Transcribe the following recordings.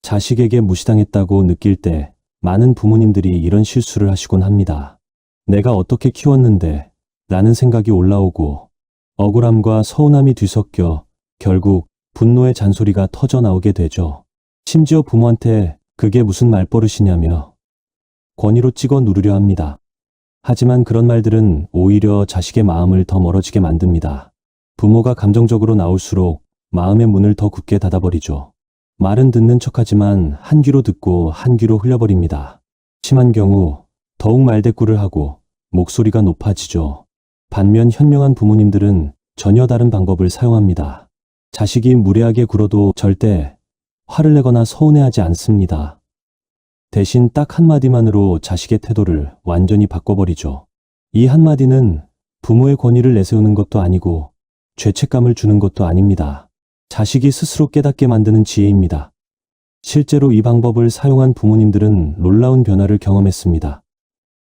자식에게 무시당했다고 느낄 때 많은 부모님들이 이런 실수를 하시곤 합니다. 내가 어떻게 키웠는데 라는 생각이 올라오고 억울함과 서운함이 뒤섞여 결국 분노의 잔소리가 터져 나오게 되죠. 심지어 부모한테 그게 무슨 말버릇이냐며 권위로 찍어 누르려 합니다. 하지만 그런 말들은 오히려 자식의 마음을 더 멀어지게 만듭니다. 부모가 감정적으로 나올수록 마음의 문을 더 굳게 닫아버리죠. 말은 듣는 척하지만 한 귀로 듣고 한 귀로 흘려버립니다. 심한 경우 더욱 말대꾸를 하고 목소리가 높아지죠. 반면 현명한 부모님들은 전혀 다른 방법을 사용합니다. 자식이 무례하게 굴어도 절대 화를 내거나 서운해하지 않습니다. 대신 딱 한마디만으로 자식의 태도를 완전히 바꿔버리죠. 이 한마디는 부모의 권위를 내세우는 것도 아니고 죄책감을 주는 것도 아닙니다. 자식이 스스로 깨닫게 만드는 지혜입니다. 실제로 이 방법을 사용한 부모님들은 놀라운 변화를 경험했습니다.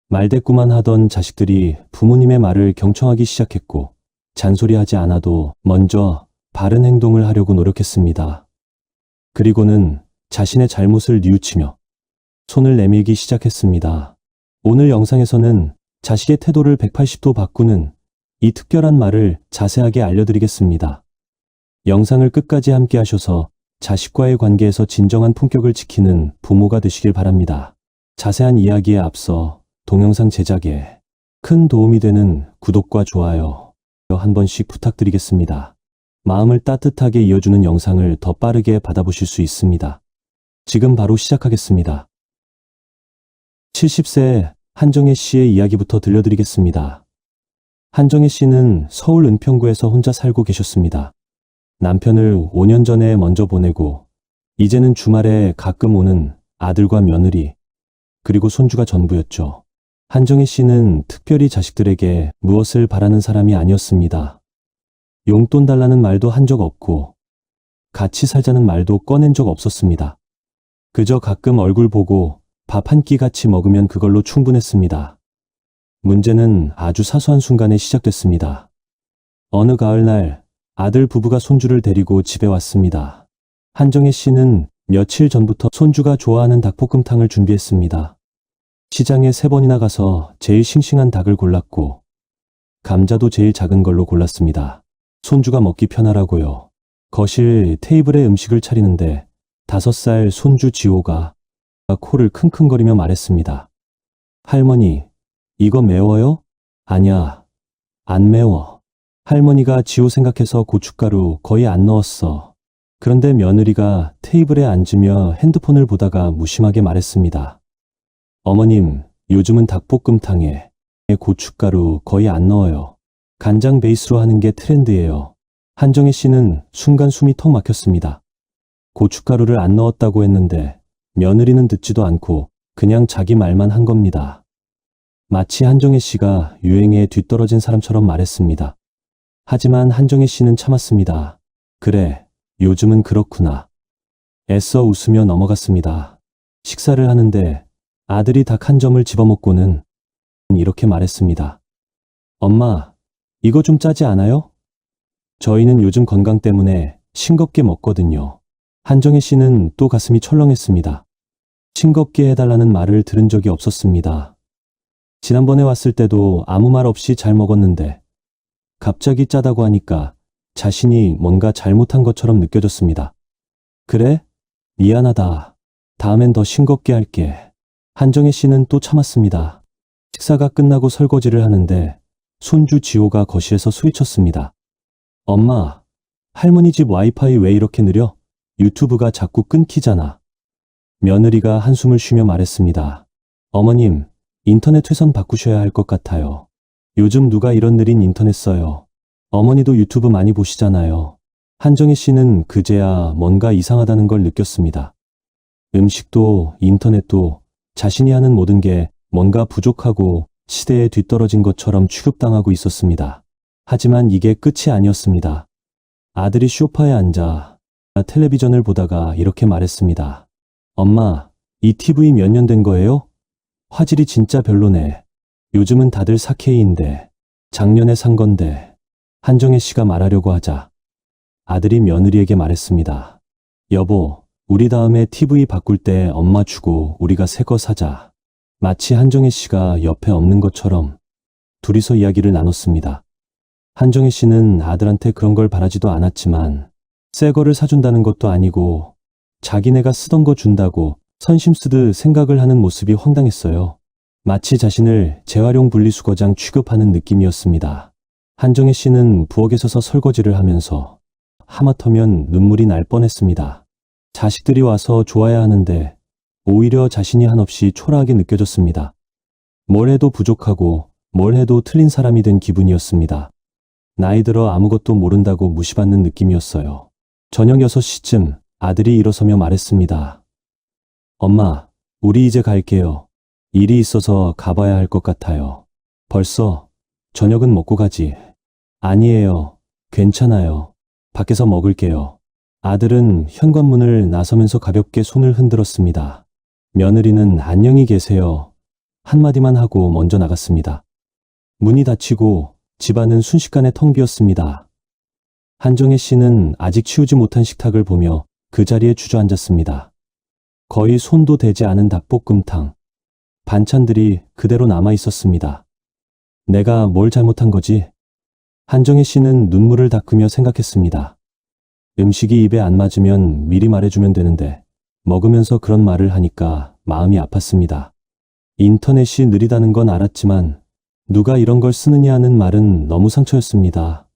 말대꾸만 하던 자식들이 부모님의 말을 경청하기 시작했고 잔소리하지 않아도 먼저 바른 행동을 하려고 노력했습니다. 그리고는 자신의 잘못을 뉘우치며 손을 내밀기 시작했습니다. 오늘 영상에서는 자식의 태도를 180도 바꾸는 이 특별한 말을 자세하게 알려드리겠습니다. 영상을 끝까지 함께 하셔서 자식과의 관계에서 진정한 품격을 지키는 부모가 되시길 바랍니다. 자세한 이야기에 앞서 동영상 제작에 큰 도움이 되는 구독과 좋아요 한 번씩 부탁드리겠습니다. 마음을 따뜻하게 이어주는 영상을 더 빠르게 받아보실 수 있습니다. 지금 바로 시작하겠습니다. 70세 한정혜 씨의 이야기부터 들려드리겠습니다. 한정혜 씨는 서울 은평구에서 혼자 살고 계셨습니다. 남편을 5년 전에 먼저 보내고 이제는 주말에 가끔 오는 아들과 며느리 그리고 손주가 전부였죠. 한정혜 씨는 특별히 자식들에게 무엇을 바라는 사람이 아니었습니다. 용돈 달라는 말도 한 적 없고 같이 살자는 말도 꺼낸 적 없었습니다. 그저 가끔 얼굴 보고 밥 한 끼 같이 먹으면 그걸로 충분했습니다. 문제는 아주 사소한 순간에 시작됐습니다. 어느 가을날 아들 부부가 손주를 데리고 집에 왔습니다. 한정혜 씨는 며칠 전부터 손주가 좋아하는 닭볶음탕을 준비했습니다. 시장에 3번이나 가서 제일 싱싱한 닭을 골랐고 감자도 제일 작은 걸로 골랐습니다. 손주가 먹기 편하라고요. 거실 테이블에 음식을 차리는데 5살 손주 지호가 코를 킁킁거리며 말했습니다. 할머니, 이거 매워요? 아냐, 안 매워. 할머니가 지호 생각해서 고춧가루 거의 안 넣었어. 그런데 며느리가 테이블에 앉으며 핸드폰을 보다가 무심하게 말했습니다. 어머님, 요즘은 닭볶음탕에 고춧가루 거의 안 넣어요. 간장 베이스로 하는 게 트렌드예요. 한정혜 씨는 순간 숨이 턱 막혔습니다. 고춧가루를 안 넣었다고 했는데 며느리는 듣지도 않고 그냥 자기 말만 한 겁니다. 마치 한정혜 씨가 유행에 뒤떨어진 사람처럼 말했습니다. 하지만 한정혜 씨는 참았습니다. 그래, 요즘은 그렇구나. 애써 웃으며 넘어갔습니다. 식사를 하는데 아들이 닭 한 점을 집어먹고는 이렇게 말했습니다. 엄마, 이거 좀 짜지 않아요? 저희는 요즘 건강 때문에 싱겁게 먹거든요. 한정혜 씨는 또 가슴이 철렁했습니다. 싱겁게 해달라는 말을 들은 적이 없었습니다. 지난번에 왔을 때도 아무 말 없이 잘 먹었는데 갑자기 짜다고 하니까 자신이 뭔가 잘못한 것처럼 느껴졌습니다. 그래? 미안하다. 다음엔 더 싱겁게 할게. 한정혜 씨는 또 참았습니다. 식사가 끝나고 설거지를 하는데 손주 지호가 거실에서 소리쳤습니다. 엄마, 할머니 집 와이파이 왜 이렇게 느려? 유튜브가 자꾸 끊기잖아. 며느리가 한숨을 쉬며 말했습니다. 어머님, 인터넷 회선 바꾸셔야 할 것 같아요. 요즘 누가 이런 느린 인터넷 써요. 어머니도 유튜브 많이 보시잖아요. 한정혜 씨는 그제야 뭔가 이상하다는 걸 느꼈습니다. 음식도 인터넷도 자신이 하는 모든 게 뭔가 부족하고 시대에 뒤떨어진 것처럼 취급당하고 있었습니다. 하지만 이게 끝이 아니었습니다. 아들이 소파에 앉아 텔레비전을 보다가 이렇게 말했습니다. 엄마, 이 TV 몇 년 된 거예요? 화질이 진짜 별로네. 요즘은 다들 4K인데 작년에 산 건데. 한정혜 씨가 말하려고 하자 아들이 며느리에게 말했습니다. 여보, 우리 다음에 TV 바꿀 때 엄마 주고 우리가 새 거 사자. 마치 한정혜 씨가 옆에 없는 것처럼 둘이서 이야기를 나눴습니다. 한정혜 씨는 아들한테 그런 걸 바라지도 않았지만 새 거를 사준다는 것도 아니고 자기네가 쓰던 거 준다고 선심 쓰듯 생각을 하는 모습이 황당했어요. 마치 자신을 재활용 분리수거장 취급하는 느낌이었습니다. 한정혜 씨는 부엌에 서서 설거지를 하면서 하마터면 눈물이 날 뻔했습니다. 자식들이 와서 좋아야 하는데 오히려 자신이 한없이 초라하게 느껴졌습니다. 뭘 해도 부족하고 뭘 해도 틀린 사람이 된 기분이었습니다. 나이 들어 아무것도 모른다고 무시받는 느낌이었어요. 저녁 6시쯤 아들이 일어서며 말했습니다. 엄마, 우리 이제 갈게요. 일이 있어서 가봐야 할 것 같아요. 벌써? 저녁은 먹고 가지. 아니에요. 괜찮아요. 밖에서 먹을게요. 아들은 현관문을 나서면서 가볍게 손을 흔들었습니다. 며느리는 안녕히 계세요. 한마디만 하고 먼저 나갔습니다. 문이 닫히고 집안은 순식간에 텅 비었습니다. 한정혜 씨는 아직 치우지 못한 식탁을 보며 그 자리에 주저앉았습니다. 거의 손도 대지 않은 닭볶음탕. 반찬들이 그대로 남아 있었습니다. 내가 뭘 잘못한 거지? 한정혜 씨는 눈물을 닦으며 생각했습니다. 음식이 입에 안 맞으면 미리 말해주면 되는데 먹으면서 그런 말을 하니까 마음이 아팠습니다. 인터넷이 느리다는 건 알았지만 누가 이런 걸 쓰느냐 하는 말은 너무 상처였습니다.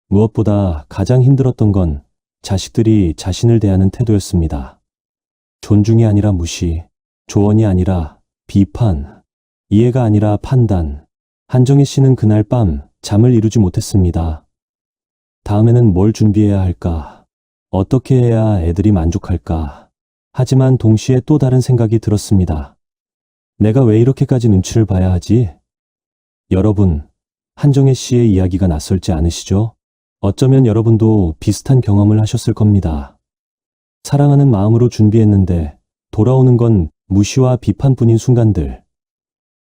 무엇보다 가장 힘들었던 건 자식들이 자신을 대하는 태도였습니다. 존중이 아니라 무시, 조언이 아니라 비판, 이해가 아니라 판단. 한정혜 씨는 그날 밤 잠을 이루지 못했습니다. 다음에는 뭘 준비해야 할까? 어떻게 해야 애들이 만족할까? 하지만 동시에 또 다른 생각이 들었습니다. 내가 왜 이렇게까지 눈치를 봐야 하지? 여러분, 한정혜 씨의 이야기가 낯설지 않으시죠? 어쩌면 여러분도 비슷한 경험을 하셨을 겁니다. 사랑하는 마음으로 준비했는데 돌아오는 건 무시와 비판뿐인 순간들.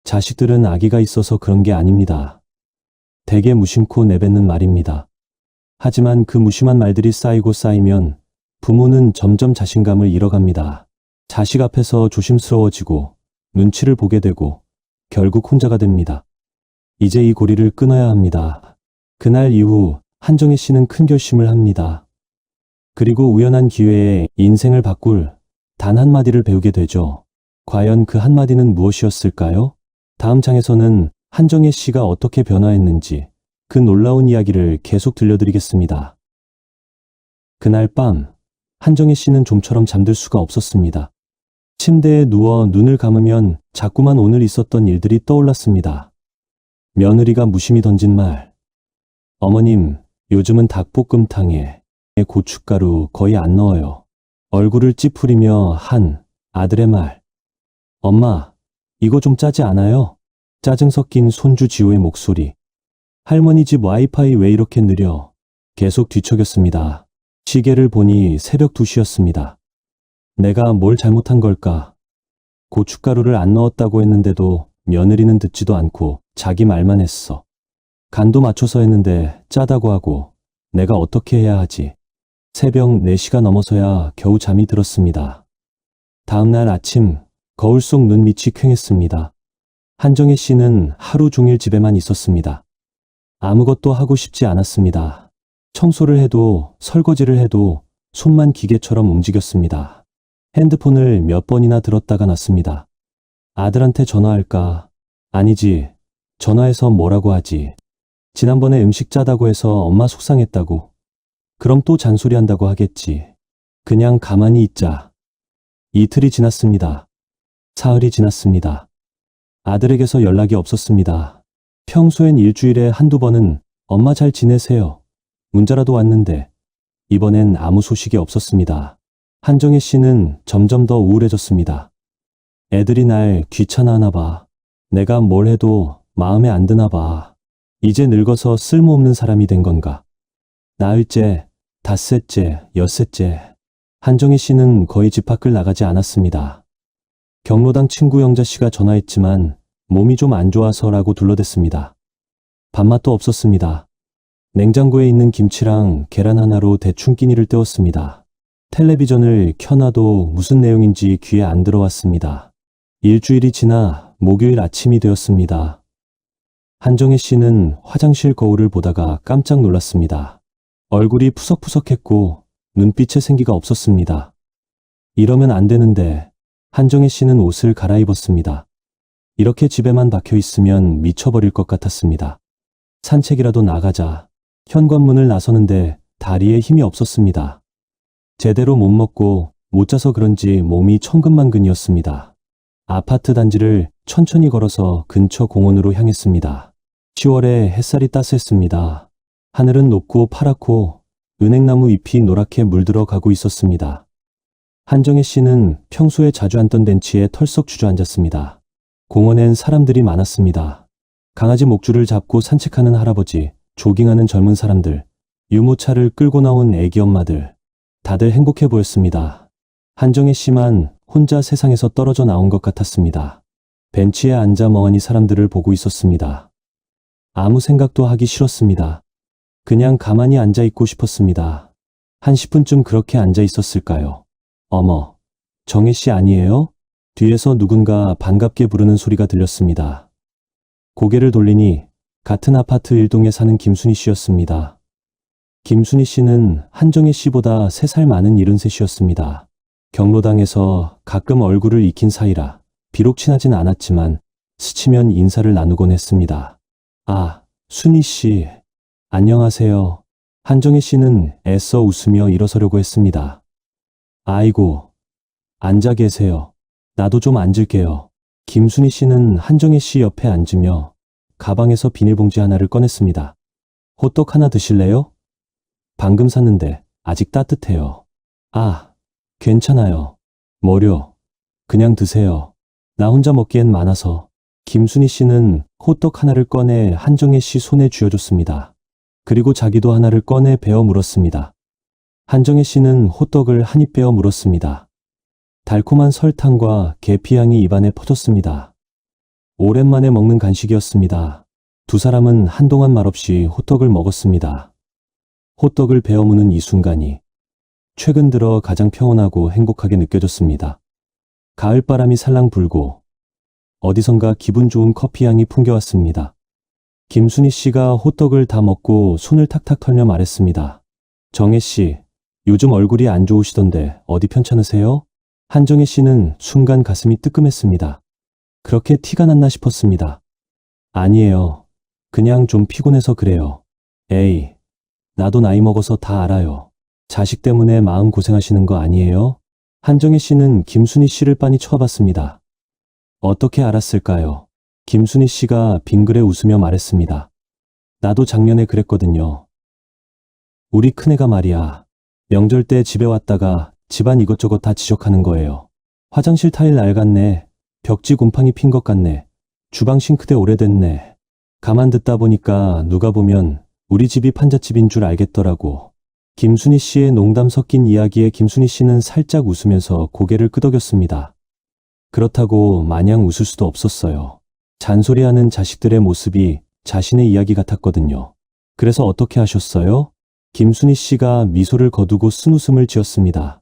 자식들은 아기가 있어서 그런 게 아닙니다. 대개 무심코 내뱉는 말입니다. 하지만 그 무심한 말들이 쌓이고 쌓이면 부모는 점점 자신감을 잃어갑니다. 자식 앞에서 조심스러워지고 눈치를 보게 되고 결국 혼자가 됩니다. 이제 이 고리를 끊어야 합니다. 그날 이후 한정혜 씨는 큰 결심을 합니다. 그리고 우연한 기회에 인생을 바꿀 단 한마디를 배우게 되죠. 과연 그 한마디는 무엇이었을까요? 다음 장에서는 한정혜 씨가 어떻게 변화했는지 그 놀라운 이야기를 계속 들려드리겠습니다. 그날 밤, 한정혜 씨는 좀처럼 잠들 수가 없었습니다. 침대에 누워 눈을 감으면 자꾸만 오늘 있었던 일들이 떠올랐습니다. 며느리가 무심히 던진 말. 어머님, 요즘은 닭볶음탕에 고춧가루 거의 안 넣어요. 얼굴을 찌푸리며 한 아들의 말. 엄마, 이거 좀 짜지 않아요? 짜증 섞인 손주 지호의 목소리. 할머니 집 와이파이 왜 이렇게 느려? 계속 뒤척였습니다. 시계를 보니 새벽 2시였습니다. 내가 뭘 잘못한 걸까? 고춧가루를 안 넣었다고 했는데도 며느리는 듣지도 않고 자기 말만 했어. 간도 맞춰서 했는데 짜다고 하고 내가 어떻게 해야 하지? 새벽 4시가 넘어서야 겨우 잠이 들었습니다. 다음날 아침 거울 속 눈밑이 퀭했습니다. 한정혜 씨는 하루 종일 집에만 있었습니다. 아무것도 하고 싶지 않았습니다. 청소를 해도 설거지를 해도 손만 기계처럼 움직였습니다. 핸드폰을 몇 번이나 들었다가 놨습니다. 아들한테 전화할까? 아니지. 전화해서 뭐라고 하지? 지난번에 음식 짜다고 해서 엄마 속상했다고. 그럼 또 잔소리한다고 하겠지. 그냥 가만히 있자. 이틀이 지났습니다. 사흘이 지났습니다. 아들에게서 연락이 없었습니다. 평소엔 일주일에 한두 번은 엄마 잘 지내세요. 문자라도 왔는데 이번엔 아무 소식이 없었습니다. 한정혜 씨는 점점 더 우울해졌습니다. 애들이 날 귀찮아하나 봐. 내가 뭘 해도 마음에 안 드나 봐. 이제 늙어서 쓸모없는 사람이 된 건가. 나흘째, 닷새째, 엿새째. 한정혜 씨는 거의 집 밖을 나가지 않았습니다. 경로당 친구 영자 씨가 전화했지만 몸이 좀 안 좋아서라고 둘러댔습니다. 밥맛도 없었습니다. 냉장고에 있는 김치랑 계란 하나로 대충 끼니를 때웠습니다. 텔레비전을 켜놔도 무슨 내용인지 귀에 안 들어왔습니다. 일주일이 지나 목요일 아침이 되었습니다. 한정혜 씨는 화장실 거울을 보다가 깜짝 놀랐습니다. 얼굴이 푸석푸석했고 눈빛에 생기가 없었습니다. 이러면 안 되는데 한정혜 씨는 옷을 갈아입었습니다. 이렇게 집에만 박혀 있으면 미쳐버릴 것 같았습니다. 산책이라도 나가자. 현관문을 나서는데 다리에 힘이 없었습니다. 제대로 못 먹고 못 자서 그런지 몸이 천근만근이었습니다. 아파트 단지를 천천히 걸어서 근처 공원으로 향했습니다. 10월에 햇살이 따스했습니다. 하늘은 높고 파랗고 은행나무 잎이 노랗게 물들어 가고 있었습니다. 한정혜 씨는 평소에 자주 앉던 벤치에 털썩 주저앉았습니다. 공원엔 사람들이 많았습니다. 강아지 목줄을 잡고 산책하는 할아버지, 조깅하는 젊은 사람들, 유모차를 끌고 나온 애기 엄마들, 다들 행복해 보였습니다. 한정혜 씨만 혼자 세상에서 떨어져 나온 것 같았습니다. 벤치에 앉아 멍하니 사람들을 보고 있었습니다. 아무 생각도 하기 싫었습니다. 그냥 가만히 앉아 있고 싶었습니다. 한 10분쯤 그렇게 앉아 있었을까요? 어머, 정혜 씨 아니에요? 뒤에서 누군가 반갑게 부르는 소리가 들렸습니다. 고개를 돌리니 같은 아파트 1동에 사는 김순희 씨였습니다. 김순희 씨는 한정혜 씨보다 3살 많은 73이었습니다. 경로당에서 가끔 얼굴을 익힌 사이라 비록 친하진 않았지만 스치면 인사를 나누곤 했습니다. 아, 순희 씨. 안녕하세요. 한정혜 씨는 애써 웃으며 일어서려고 했습니다. 아이고, 앉아 계세요. 나도 좀 앉을게요. 김순희 씨는 한정혜 씨 옆에 앉으며 가방에서 비닐봉지 하나를 꺼냈습니다. 호떡 하나 드실래요? 방금 샀는데 아직 따뜻해요. 아, 괜찮아요. 뭐려? 그냥 드세요. 나 혼자 먹기엔 많아서. 김순희 씨는 호떡 하나를 꺼내 한정혜 씨 손에 쥐어줬습니다. 그리고 자기도 하나를 꺼내 베어 물었습니다. 한정혜 씨는 호떡을 한 입 베어 물었습니다. 달콤한 설탕과 계피향이 입안에 퍼졌습니다. 오랜만에 먹는 간식이었습니다. 두 사람은 한동안 말없이 호떡을 먹었습니다. 호떡을 베어 무는 이 순간이 최근 들어 가장 평온하고 행복하게 느껴졌습니다. 가을바람이 살랑 불고 어디선가 기분 좋은 커피향이 풍겨왔습니다. 김순희 씨가 호떡을 다 먹고 손을 탁탁 털며 말했습니다. 정혜 씨, 요즘 얼굴이 안 좋으시던데 어디 편찮으세요? 한정혜 씨는 순간 가슴이 뜨끔했습니다. 그렇게 티가 났나 싶었습니다. 아니에요. 그냥 좀 피곤해서 그래요. 에이, 나도 나이 먹어서 다 알아요. 자식 때문에 마음 고생하시는 거 아니에요? 한정혜 씨는 김순희 씨를 빤히 쳐봤습니다. 어떻게 알았을까요? 김순희 씨가 빙그레 웃으며 말했습니다. 나도 작년에 그랬거든요. 우리 큰애가 말이야. 명절 때 집에 왔다가 집안 이것저것 다 지적하는 거예요. 화장실 타일 낡았네. 벽지 곰팡이 핀 것 같네. 주방 싱크대 오래됐네. 가만 듣다 보니까 누가 보면 우리 집이 판잣집인 줄 알겠더라고. 김순희 씨의 농담 섞인 이야기에 김순희 씨는 살짝 웃으면서 고개를 끄덕였습니다. 그렇다고 마냥 웃을 수도 없었어요. 잔소리하는 자식들의 모습이 자신의 이야기 같았거든요. 그래서 어떻게 하셨어요? 김순희 씨가 미소를 거두고 쓴웃음을 지었습니다.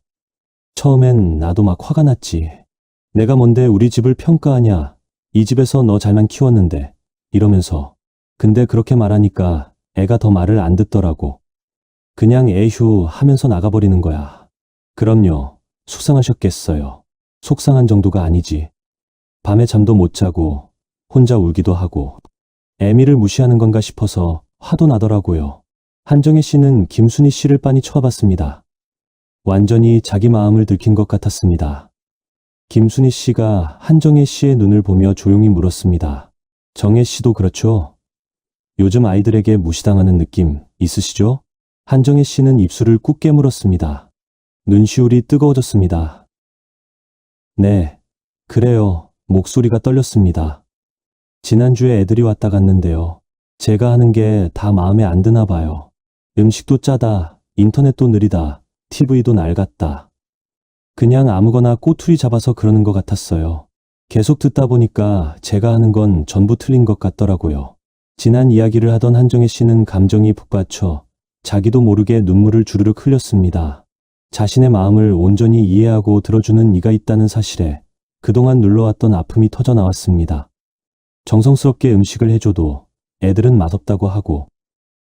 처음엔 나도 막 화가 났지. 내가 뭔데 우리 집을 평가하냐. 이 집에서 너 잘만 키웠는데. 이러면서. 근데 그렇게 말하니까 애가 더 말을 안 듣더라고. 그냥 에휴 하면서 나가버리는 거야. 그럼요. 속상하셨겠어요. 속상한 정도가 아니지. 밤에 잠도 못 자고 혼자 울기도 하고 애미를 무시하는 건가 싶어서 화도 나더라고요. 한정혜 씨는 김순희 씨를 빤히 쳐봤습니다. 완전히 자기 마음을 들킨 것 같았습니다. 김순희 씨가 한정혜 씨의 눈을 보며 조용히 물었습니다. 정혜 씨도 그렇죠? 요즘 아이들에게 무시당하는 느낌 있으시죠? 한정혜 씨는 입술을 꾹 깨물었습니다. 눈시울이 뜨거워졌습니다. 네, 그래요. 목소리가 떨렸습니다. 지난주에 애들이 왔다 갔는데요. 제가 하는 게 다 마음에 안 드나 봐요. 음식도 짜다, 인터넷도 느리다, TV도 낡았다. 그냥 아무거나 꼬투리 잡아서 그러는 것 같았어요. 계속 듣다 보니까 제가 하는 건 전부 틀린 것 같더라고요. 지난 이야기를 하던 한정혜 씨는 감정이 북받쳐 자기도 모르게 눈물을 주르륵 흘렸습니다. 자신의 마음을 온전히 이해하고 들어주는 이가 있다는 사실에 그동안 눌러왔던 아픔이 터져 나왔습니다. 정성스럽게 음식을 해줘도 애들은 맛없다고 하고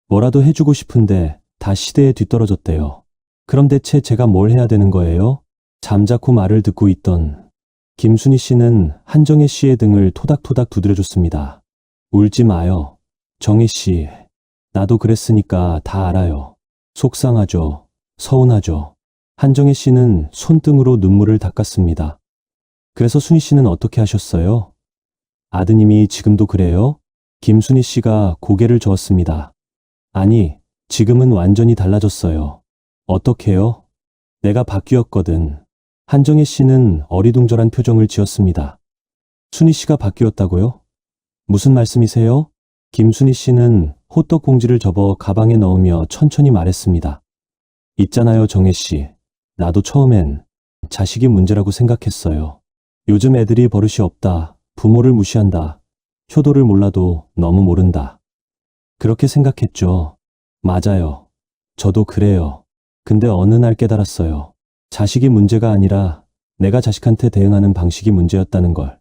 뭐라도 해주고 싶은데 다 시대에 뒤떨어졌대요. 그럼 대체 제가 뭘 해야 되는 거예요? 잠자코 말을 듣고 있던 김순희 씨는 한정혜 씨의 등을 토닥토닥 두드려줬습니다. 울지 마요. 정혜 씨, 나도 그랬으니까 다 알아요. 속상하죠. 서운하죠. 한정혜 씨는 손등으로 눈물을 닦았습니다. 그래서 순희 씨는 어떻게 하셨어요? 아드님이 지금도 그래요? 김순희 씨가 고개를 저었습니다. 아니, 지금은 완전히 달라졌어요. 어떻게요? 내가 바뀌었거든. 한정혜 씨는 어리둥절한 표정을 지었습니다. 순희 씨가 바뀌었다고요? 무슨 말씀이세요? 김순희 씨는 호떡 봉지를 접어 가방에 넣으며 천천히 말했습니다. 있잖아요, 정혜 씨. 나도 처음엔 자식이 문제라고 생각했어요. 요즘 애들이 버릇이 없다, 부모를 무시한다, 효도를 몰라도 너무 모른다. 그렇게 생각했죠. 맞아요. 저도 그래요. 근데 어느 날 깨달았어요. 자식이 문제가 아니라 내가 자식한테 대응하는 방식이 문제였다는 걸.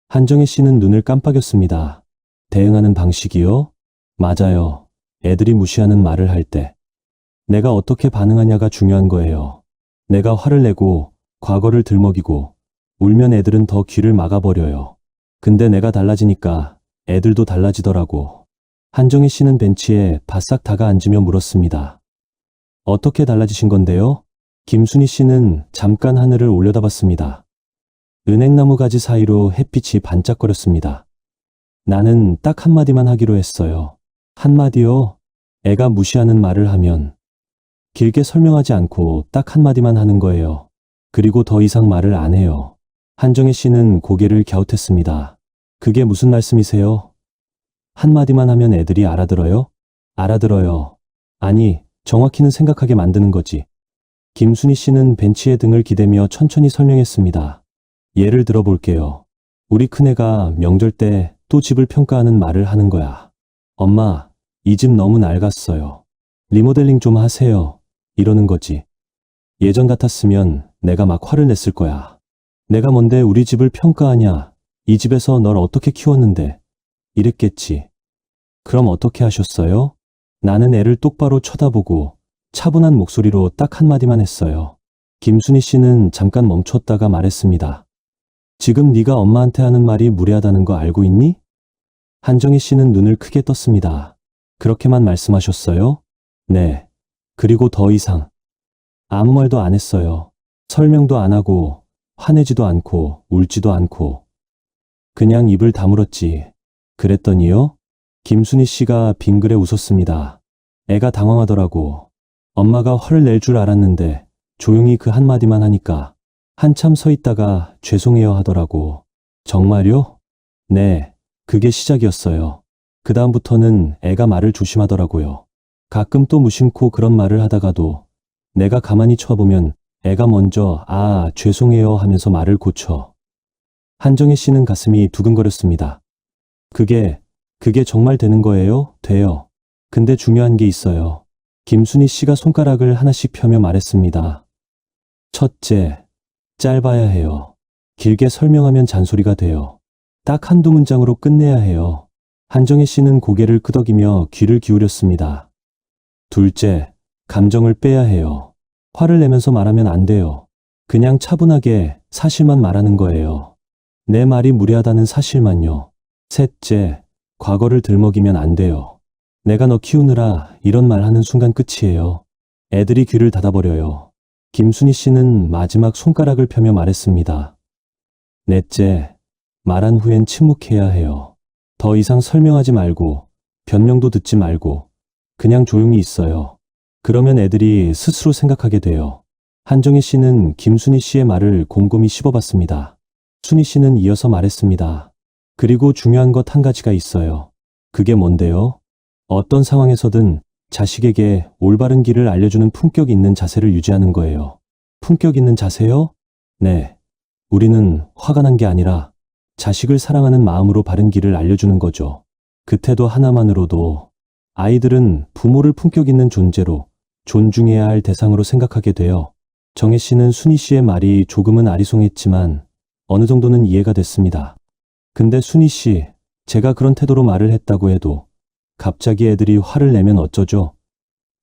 한정혜 씨는 눈을 깜빡였습니다. 대응하는 방식이요? 맞아요. 애들이 무시하는 말을 할 때 내가 어떻게 반응하냐가 중요한 거예요. 내가 화를 내고 과거를 들먹이고 울면 애들은 더 귀를 막아버려요. 근데 내가 달라지니까 애들도 달라지더라고. 한정혜 씨는 벤치에 바싹 다가 앉으며 물었습니다. 어떻게 달라지신 건데요? 김순희 씨는 잠깐 하늘을 올려다봤습니다. 은행나무 가지 사이로 햇빛이 반짝거렸습니다. 나는 딱 한마디만 하기로 했어요. 한마디요? 애가 무시하는 말을 하면 길게 설명하지 않고 딱 한마디만 하는 거예요. 그리고 더 이상 말을 안 해요. 한정혜 씨는 고개를 갸웃했습니다. 그게 무슨 말씀이세요? 한마디만 하면 애들이 알아들어요? 알아들어요. 아니, 정확히는 생각하게 만드는 거지. 김순희 씨는 벤치에 등을 기대며 천천히 설명했습니다. 예를 들어볼게요. 우리 큰애가 명절 때 또 집을 평가하는 말을 하는 거야. 엄마, 이 집 너무 낡았어요. 리모델링 좀 하세요. 이러는 거지. 예전 같았으면 내가 막 화를 냈을 거야. 내가 뭔데 우리 집을 평가하냐. 이 집에서 널 어떻게 키웠는데. 이랬겠지. 그럼 어떻게 하셨어요? 나는 애를 똑바로 쳐다보고 차분한 목소리로 딱 한마디만 했어요. 김순희 씨는 잠깐 멈췄다가 말했습니다. 지금 네가 엄마한테 하는 말이 무례하다는 거 알고 있니? 한정희 씨는 눈을 크게 떴습니다. 그렇게만 말씀하셨어요? 네. 그리고 더 이상 아무 말도 안 했어요. 설명도 안 하고 화내지도 않고 울지도 않고 그냥 입을 다물었지. 그랬더니요? 김순희 씨가 빙그레 웃었습니다. 애가 당황하더라고. 엄마가 화를 낼 줄 알았는데 조용히 그 한마디만 하니까 한참 서 있다가 죄송해요 하더라고. 정말요? 네, 그게 시작이었어요. 그 다음부터는 애가 말을 조심하더라고요. 가끔 또 무심코 그런 말을 하다가도 내가 가만히 쳐보면 애가 먼저 죄송해요 하면서 말을 고쳐. 한정혜 씨는 가슴이 두근거렸습니다. 그게 정말 되는 거예요? 돼요. 근데 중요한 게 있어요. 김순희 씨가 손가락을 하나씩 펴며 말했습니다. 첫째, 짧아야 해요. 길게 설명하면 잔소리가 돼요. 딱 한두 문장으로 끝내야 해요. 한정혜 씨는 고개를 끄덕이며 귀를 기울였습니다. 둘째, 감정을 빼야 해요. 화를 내면서 말하면 안 돼요. 그냥 차분하게 사실만 말하는 거예요. 내 말이 무례하다는 사실만요. 셋째, 과거를 들먹이면 안 돼요. 내가 너 키우느라 이런 말 하는 순간 끝이에요. 애들이 귀를 닫아버려요. 김순희 씨는 마지막 손가락을 펴며 말했습니다. 넷째, 말한 후엔 침묵해야 해요. 더 이상 설명하지 말고 변명도 듣지 말고 그냥 조용히 있어요. 그러면 애들이 스스로 생각하게 돼요. 한정희 씨는 김순희 씨의 말을 곰곰이 씹어봤습니다. 순희 씨는 이어서 말했습니다. 그리고 중요한 것 한 가지가 있어요. 그게 뭔데요? 어떤 상황에서든 자식에게 올바른 길을 알려주는 품격 있는 자세를 유지하는 거예요. 품격 있는 자세요? 네. 우리는 화가 난 게 아니라 자식을 사랑하는 마음으로 바른 길을 알려주는 거죠. 그 태도 하나만으로도 아이들은 부모를 품격 있는 존재로 존중해야 할 대상으로 생각하게 돼요. 정혜 씨는 순희 씨의 말이 조금은 아리송했지만 어느 정도는 이해가 됐습니다. 근데 순희 씨, 제가 그런 태도로 말을 했다고 해도 갑자기 애들이 화를 내면 어쩌죠?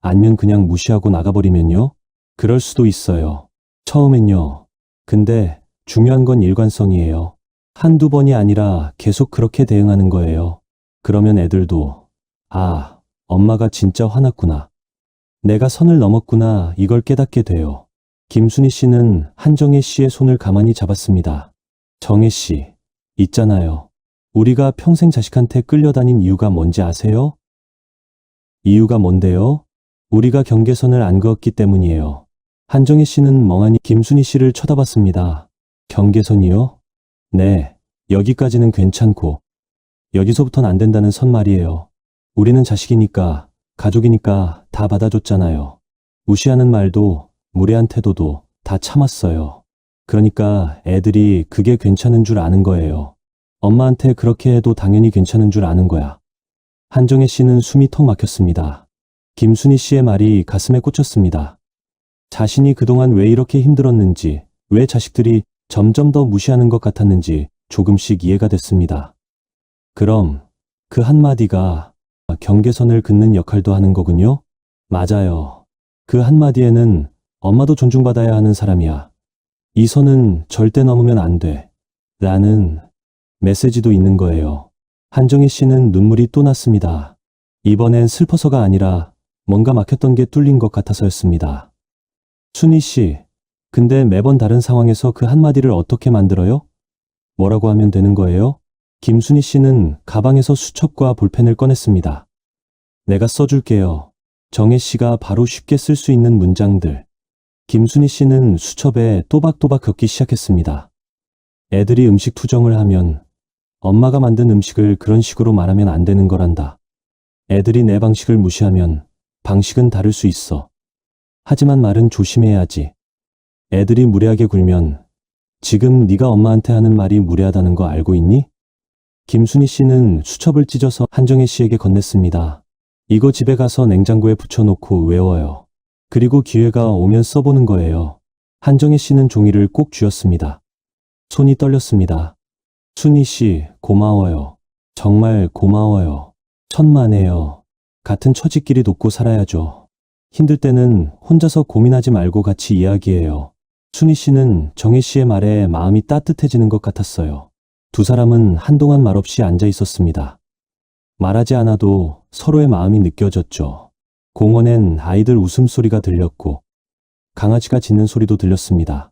아니면 그냥 무시하고 나가버리면요? 그럴 수도 있어요. 처음엔요. 근데 중요한 건 일관성이에요. 한두 번이 아니라 계속 그렇게 대응하는 거예요. 그러면 애들도 아, 엄마가 진짜 화났구나. 내가 선을 넘었구나 이걸 깨닫게 돼요. 김순희 씨는 한정혜 씨의 손을 가만히 잡았습니다. 정혜 씨, 있잖아요. 우리가 평생 자식한테 끌려다닌 이유가 뭔지 아세요? 이유가 뭔데요? 우리가 경계선을 안 그었기 때문이에요. 한정혜 씨는 멍하니 김순희 씨를 쳐다봤습니다. 경계선이요? 네, 여기까지는 괜찮고 여기서부턴 안 된다는 선 말이에요. 우리는 자식이니까, 가족이니까 다 받아줬잖아요. 무시하는 말도, 무례한 태도도 다 참았어요. 그러니까 애들이 그게 괜찮은 줄 아는 거예요. 엄마한테 그렇게 해도 당연히 괜찮은 줄 아는 거야. 한정혜 씨는 숨이 턱 막혔습니다. 김순희 씨의 말이 가슴에 꽂혔습니다. 자신이 그동안 왜 이렇게 힘들었는지, 왜 자식들이 점점 더 무시하는 것 같았는지 조금씩 이해가 됐습니다. 그럼 그 한마디가 경계선을 긋는 역할도 하는 거군요? 맞아요. 그 한마디에는 엄마도 존중받아야 하는 사람이야. 이 선은 절대 넘으면 안 돼. 라는 메시지도 있는 거예요. 한정희 씨는 눈물이 또 났습니다. 이번엔 슬퍼서가 아니라 뭔가 막혔던 게 뚫린 것 같아서였습니다. 순희 씨, 근데 매번 다른 상황에서 그 한마디를 어떻게 만들어요? 뭐라고 하면 되는 거예요? 김순희 씨는 가방에서 수첩과 볼펜을 꺼냈습니다. 내가 써줄게요. 정혜 씨가 바로 쉽게 쓸 수 있는 문장들. 김순희 씨는 수첩에 또박또박 적기 시작했습니다. 애들이 음식 투정을 하면 엄마가 만든 음식을 그런 식으로 말하면 안 되는 거란다. 애들이 내 방식을 무시하면 방식은 다를 수 있어. 하지만 말은 조심해야지. 애들이 무례하게 굴면 지금 네가 엄마한테 하는 말이 무례하다는 거 알고 있니? 김순희 씨는 수첩을 찢어서 한정혜 씨에게 건넸습니다. 이거 집에 가서 냉장고에 붙여놓고 외워요. 그리고 기회가 오면 써보는 거예요. 한정혜 씨는 종이를 꼭 쥐었습니다. 손이 떨렸습니다. 순희 씨, 고마워요. 정말 고마워요. 천만에요. 같은 처지끼리 돕고 살아야죠. 힘들 때는 혼자서 고민하지 말고 같이 이야기해요. 순희 씨는 정혜 씨의 말에 마음이 따뜻해지는 것 같았어요. 두 사람은 한동안 말없이 앉아 있었습니다. 말하지 않아도 서로의 마음이 느껴졌죠. 공원엔 아이들 웃음소리가 들렸고 강아지가 짖는 소리도 들렸습니다.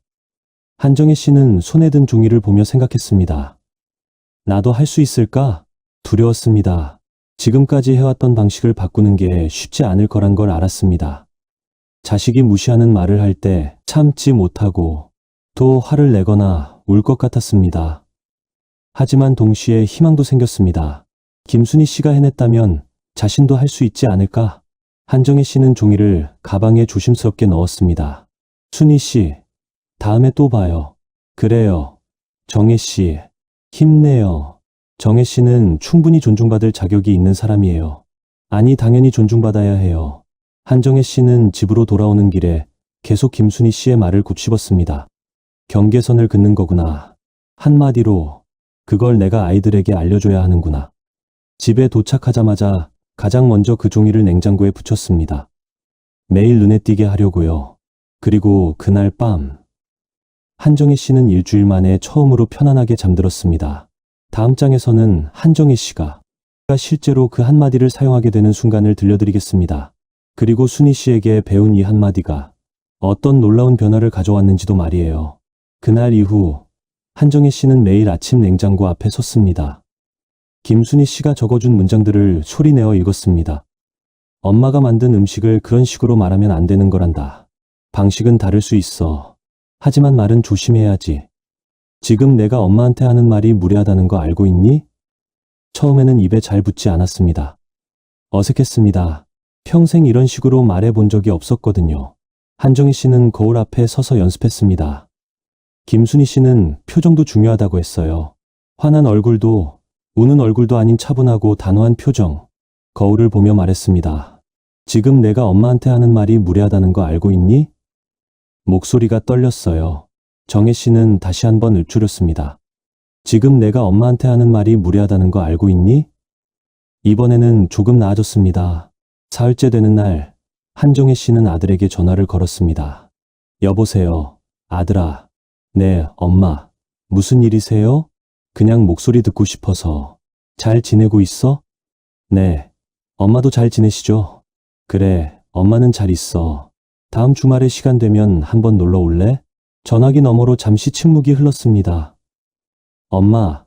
한정혜 씨는 손에 든 종이를 보며 생각했습니다. 나도 할 수 있을까? 두려웠습니다. 지금까지 해왔던 방식을 바꾸는 게 쉽지 않을 거란 걸 알았습니다. 자식이 무시하는 말을 할 때 참지 못하고 또 화를 내거나 울 것 같았습니다. 하지만 동시에 희망도 생겼습니다. 김순희 씨가 해냈다면 자신도 할 수 있지 않을까? 한정혜 씨는 종이를 가방에 조심스럽게 넣었습니다. 순희 씨, 다음에 또 봐요. 그래요. 정혜 씨, 힘내요. 정혜 씨는 충분히 존중받을 자격이 있는 사람이에요. 아니, 당연히 존중받아야 해요. 한정혜 씨는 집으로 돌아오는 길에 계속 김순희 씨의 말을 곱씹었습니다. 경계선을 긋는 거구나. 한마디로 그걸 내가 아이들에게 알려줘야 하는구나. 집에 도착하자마자 가장 먼저 그 종이를 냉장고에 붙였습니다. 매일 눈에 띄게 하려고요. 그리고 그날 밤, 한정혜 씨는 일주일 만에 처음으로 편안하게 잠들었습니다. 다음 장에서는 한정혜 씨가 실제로 그 한마디를 사용하게 되는 순간을 들려드리겠습니다. 그리고 순희 씨에게 배운 이 한마디가 어떤 놀라운 변화를 가져왔는지도 말이에요. 그날 이후 한정혜 씨는 매일 아침 냉장고 앞에 섰습니다. 김순희 씨가 적어준 문장들을 소리내어 읽었습니다. 엄마가 만든 음식을 그런 식으로 말하면 안 되는 거란다. 방식은 다를 수 있어. 하지만 말은 조심해야지. 지금 내가 엄마한테 하는 말이 무례하다는 거 알고 있니? 처음에는 입에 잘 붙지 않았습니다. 어색했습니다. 평생 이런 식으로 말해본 적이 없었거든요. 한정희 씨는 거울 앞에 서서 연습했습니다. 김순희 씨는 표정도 중요하다고 했어요. 화난 얼굴도 우는 얼굴도 아닌 차분하고 단호한 표정. 거울을 보며 말했습니다. 지금 내가 엄마한테 하는 말이 무례하다는 거 알고 있니? 목소리가 떨렸어요. 정혜 씨는 다시 한번 읊조렸습니다. 지금 내가 엄마한테 하는 말이 무례하다는 거 알고 있니? 이번에는 조금 나아졌습니다. 사흘째 되는 날, 한정혜 씨는 아들에게 전화를 걸었습니다. 여보세요, 아들아. 네, 엄마. 무슨 일이세요? 그냥 목소리 듣고 싶어서. 잘 지내고 있어? 네, 엄마도 잘 지내시죠? 그래, 엄마는 잘 있어. 다음 주말에 시간 되면 한번 놀러 올래? 전화기 너머로 잠시 침묵이 흘렀습니다. 엄마,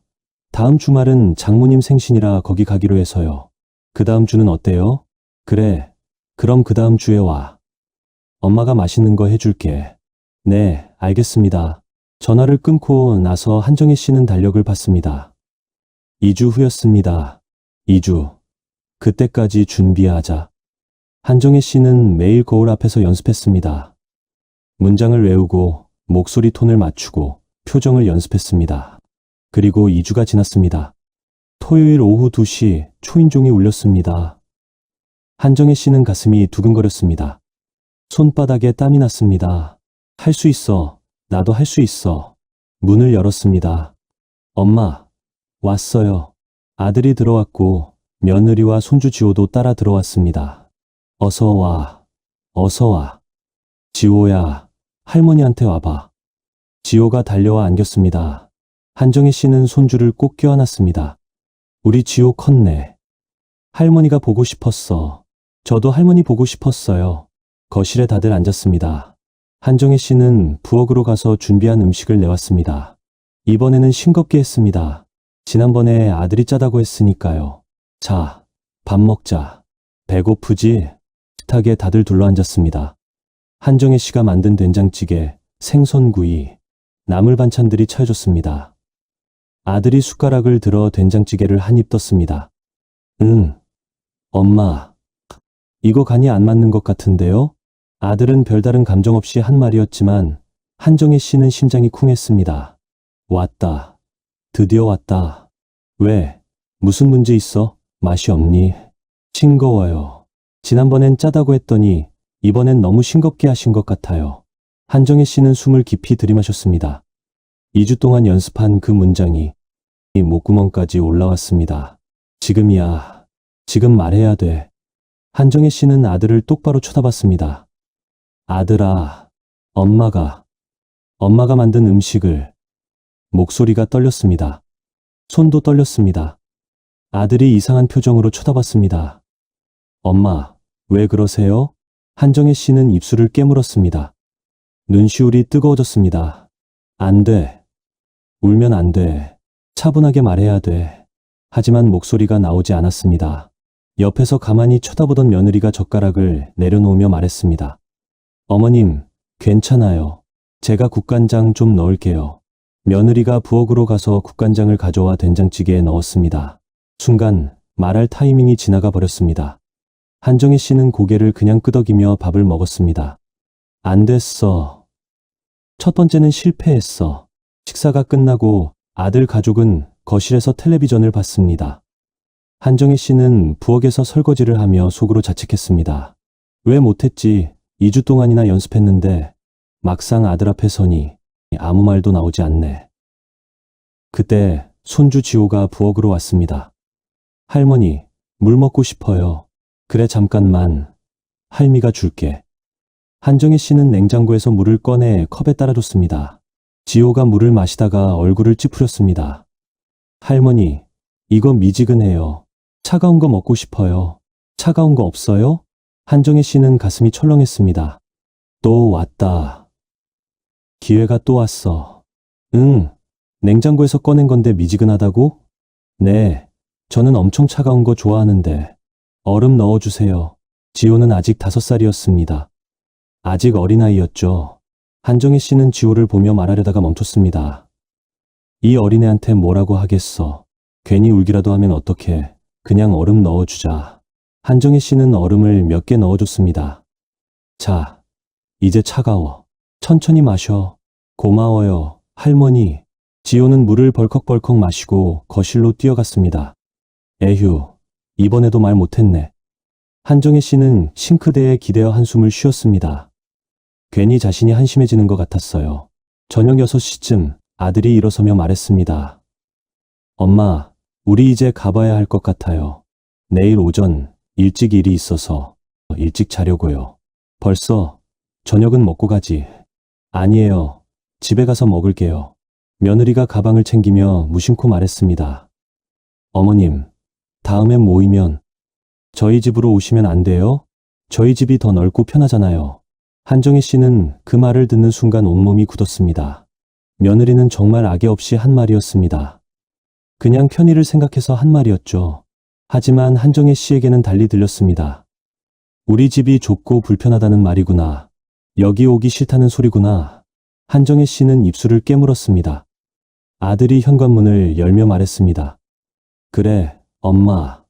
다음 주말은 장모님 생신이라 거기 가기로 해서요. 그 다음 주는 어때요? 그래, 그럼 그 다음 주에 와. 엄마가 맛있는 거 해줄게. 네, 알겠습니다. 전화를 끊고 나서 한정혜 씨는 달력을 봤습니다. 2주 후였습니다. 2주. 그때까지 준비하자. 한정혜 씨는 매일 거울 앞에서 연습했습니다. 문장을 외우고 목소리 톤을 맞추고 표정을 연습했습니다. 그리고 2주가 지났습니다. 토요일 오후 2시 초인종이 울렸습니다. 한정혜 씨는 가슴이 두근거렸습니다. 손바닥에 땀이 났습니다. 할 수 있어. 나도 할 수 있어. 문을 열었습니다. 엄마, 왔어요. 아들이 들어왔고 며느리와 손주 지호도 따라 들어왔습니다. 어서 와. 어서 와. 지호야, 할머니한테 와봐. 지호가 달려와 안겼습니다. 한정혜 씨는 손주를 꼭 껴안았습니다. 우리 지호 컸네. 할머니가 보고 싶었어. 저도 할머니 보고 싶었어요. 거실에 다들 앉았습니다. 한정혜 씨는 부엌으로 가서 준비한 음식을 내왔습니다. 이번에는 싱겁게 했습니다. 지난번에 아들이 짜다고 했으니까요. 자, 밥 먹자. 배고프지? 식탁에 다들 둘러앉았습니다. 한정혜 씨가 만든 된장찌개, 생선구이, 나물 반찬들이 차려졌습니다. 아들이 숟가락을 들어 된장찌개를 한 입 떴습니다. 엄마, 이거 간이 안 맞는 것 같은데요? 아들은 별다른 감정 없이 한 말이었지만 한정혜 씨는 심장이 쿵했습니다. 왔다. 드디어 왔다. 왜? 무슨 문제 있어? 맛이 없니? 싱거워요. 지난번엔 짜다고 했더니 이번엔 너무 싱겁게 하신 것 같아요. 한정혜 씨는 숨을 깊이 들이마셨습니다. 2주 동안 연습한 그 문장이 이 목구멍까지 올라왔습니다. 지금이야. 지금 말해야 돼. 한정혜 씨는 아들을 똑바로 쳐다봤습니다. 아들아, 엄마가 만든 음식을. 목소리가 떨렸습니다. 손도 떨렸습니다. 아들이 이상한 표정으로 쳐다봤습니다. 엄마, 왜 그러세요? 한정혜 씨는 입술을 깨물었습니다. 눈시울이 뜨거워졌습니다. 안 돼. 울면 안 돼. 차분하게 말해야 돼. 하지만 목소리가 나오지 않았습니다. 옆에서 가만히 쳐다보던 며느리가 젓가락을 내려놓으며 말했습니다. 어머님, 괜찮아요. 제가 국간장 좀 넣을게요. 며느리가 부엌으로 가서 국간장을 가져와 된장찌개에 넣었습니다. 순간 말할 타이밍이 지나가 버렸습니다. 한정혜 씨는 고개를 그냥 끄덕이며 밥을 먹었습니다. 안 됐어. 첫 번째는 실패했어. 식사가 끝나고 아들 가족은 거실에서 텔레비전을 봤습니다. 한정혜 씨는 부엌에서 설거지를 하며 속으로 자책했습니다. 왜 못했지? 2주 동안이나 연습했는데 막상 아들 앞에 서니 아무 말도 나오지 않네. 그때 손주 지호가 부엌으로 왔습니다. 할머니, 물 먹고 싶어요. 그래, 잠깐만. 할미가 줄게. 한정혜 씨는 냉장고에서 물을 꺼내 컵에 따라줬습니다. 지호가 물을 마시다가 얼굴을 찌푸렸습니다. 할머니, 이거 미지근해요. 차가운 거 먹고 싶어요. 차가운 거 없어요? 한정혜 씨는 가슴이 철렁했습니다. 또 왔다. 기회가 또 왔어. 냉장고에서 꺼낸 건데 미지근하다고? 네, 저는 엄청 차가운 거 좋아하는데. 얼음 넣어주세요. 지호는 아직 5살이었습니다. 아직 어린아이였죠. 한정혜 씨는 지호를 보며 말하려다가 멈췄습니다. 이 어린애한테 뭐라고 하겠어. 괜히 울기라도 하면 어떡해. 그냥 얼음 넣어주자. 한정혜 씨는 얼음을 몇 개 넣어줬습니다. 자, 이제 차가워. 천천히 마셔. 고마워요, 할머니. 지호는 물을 벌컥벌컥 마시고 거실로 뛰어갔습니다. 에휴, 이번에도 말 못했네. 한정혜 씨는 싱크대에 기대어 한숨을 쉬었습니다. 괜히 자신이 한심해지는 것 같았어요. 저녁 6시쯤 아들이 일어서며 말했습니다. 엄마, 우리 이제 가봐야 할 것 같아요. 내일 오전 일찍 일이 있어서 일찍 자려고요. 벌써 저녁은 먹고 가지. 아니에요. 집에 가서 먹을게요. 며느리가 가방을 챙기며 무심코 말했습니다. 어머님, 다음엔 모이면 저희 집으로 오시면 안 돼요? 저희 집이 더 넓고 편하잖아요. 한정혜 씨는 그 말을 듣는 순간 온몸이 굳었습니다. 며느리는 정말 악의 없이 한 말이었습니다. 그냥 편의를 생각해서 한 말이었죠. 하지만 한정혜 씨에게는 달리 들렸습니다. 우리 집이 좁고 불편하다는 말이구나. 여기 오기 싫다는 소리구나. 한정혜 씨는 입술을 깨물었습니다. 아들이 현관문을 열며 말했습니다. 그래, 엄마.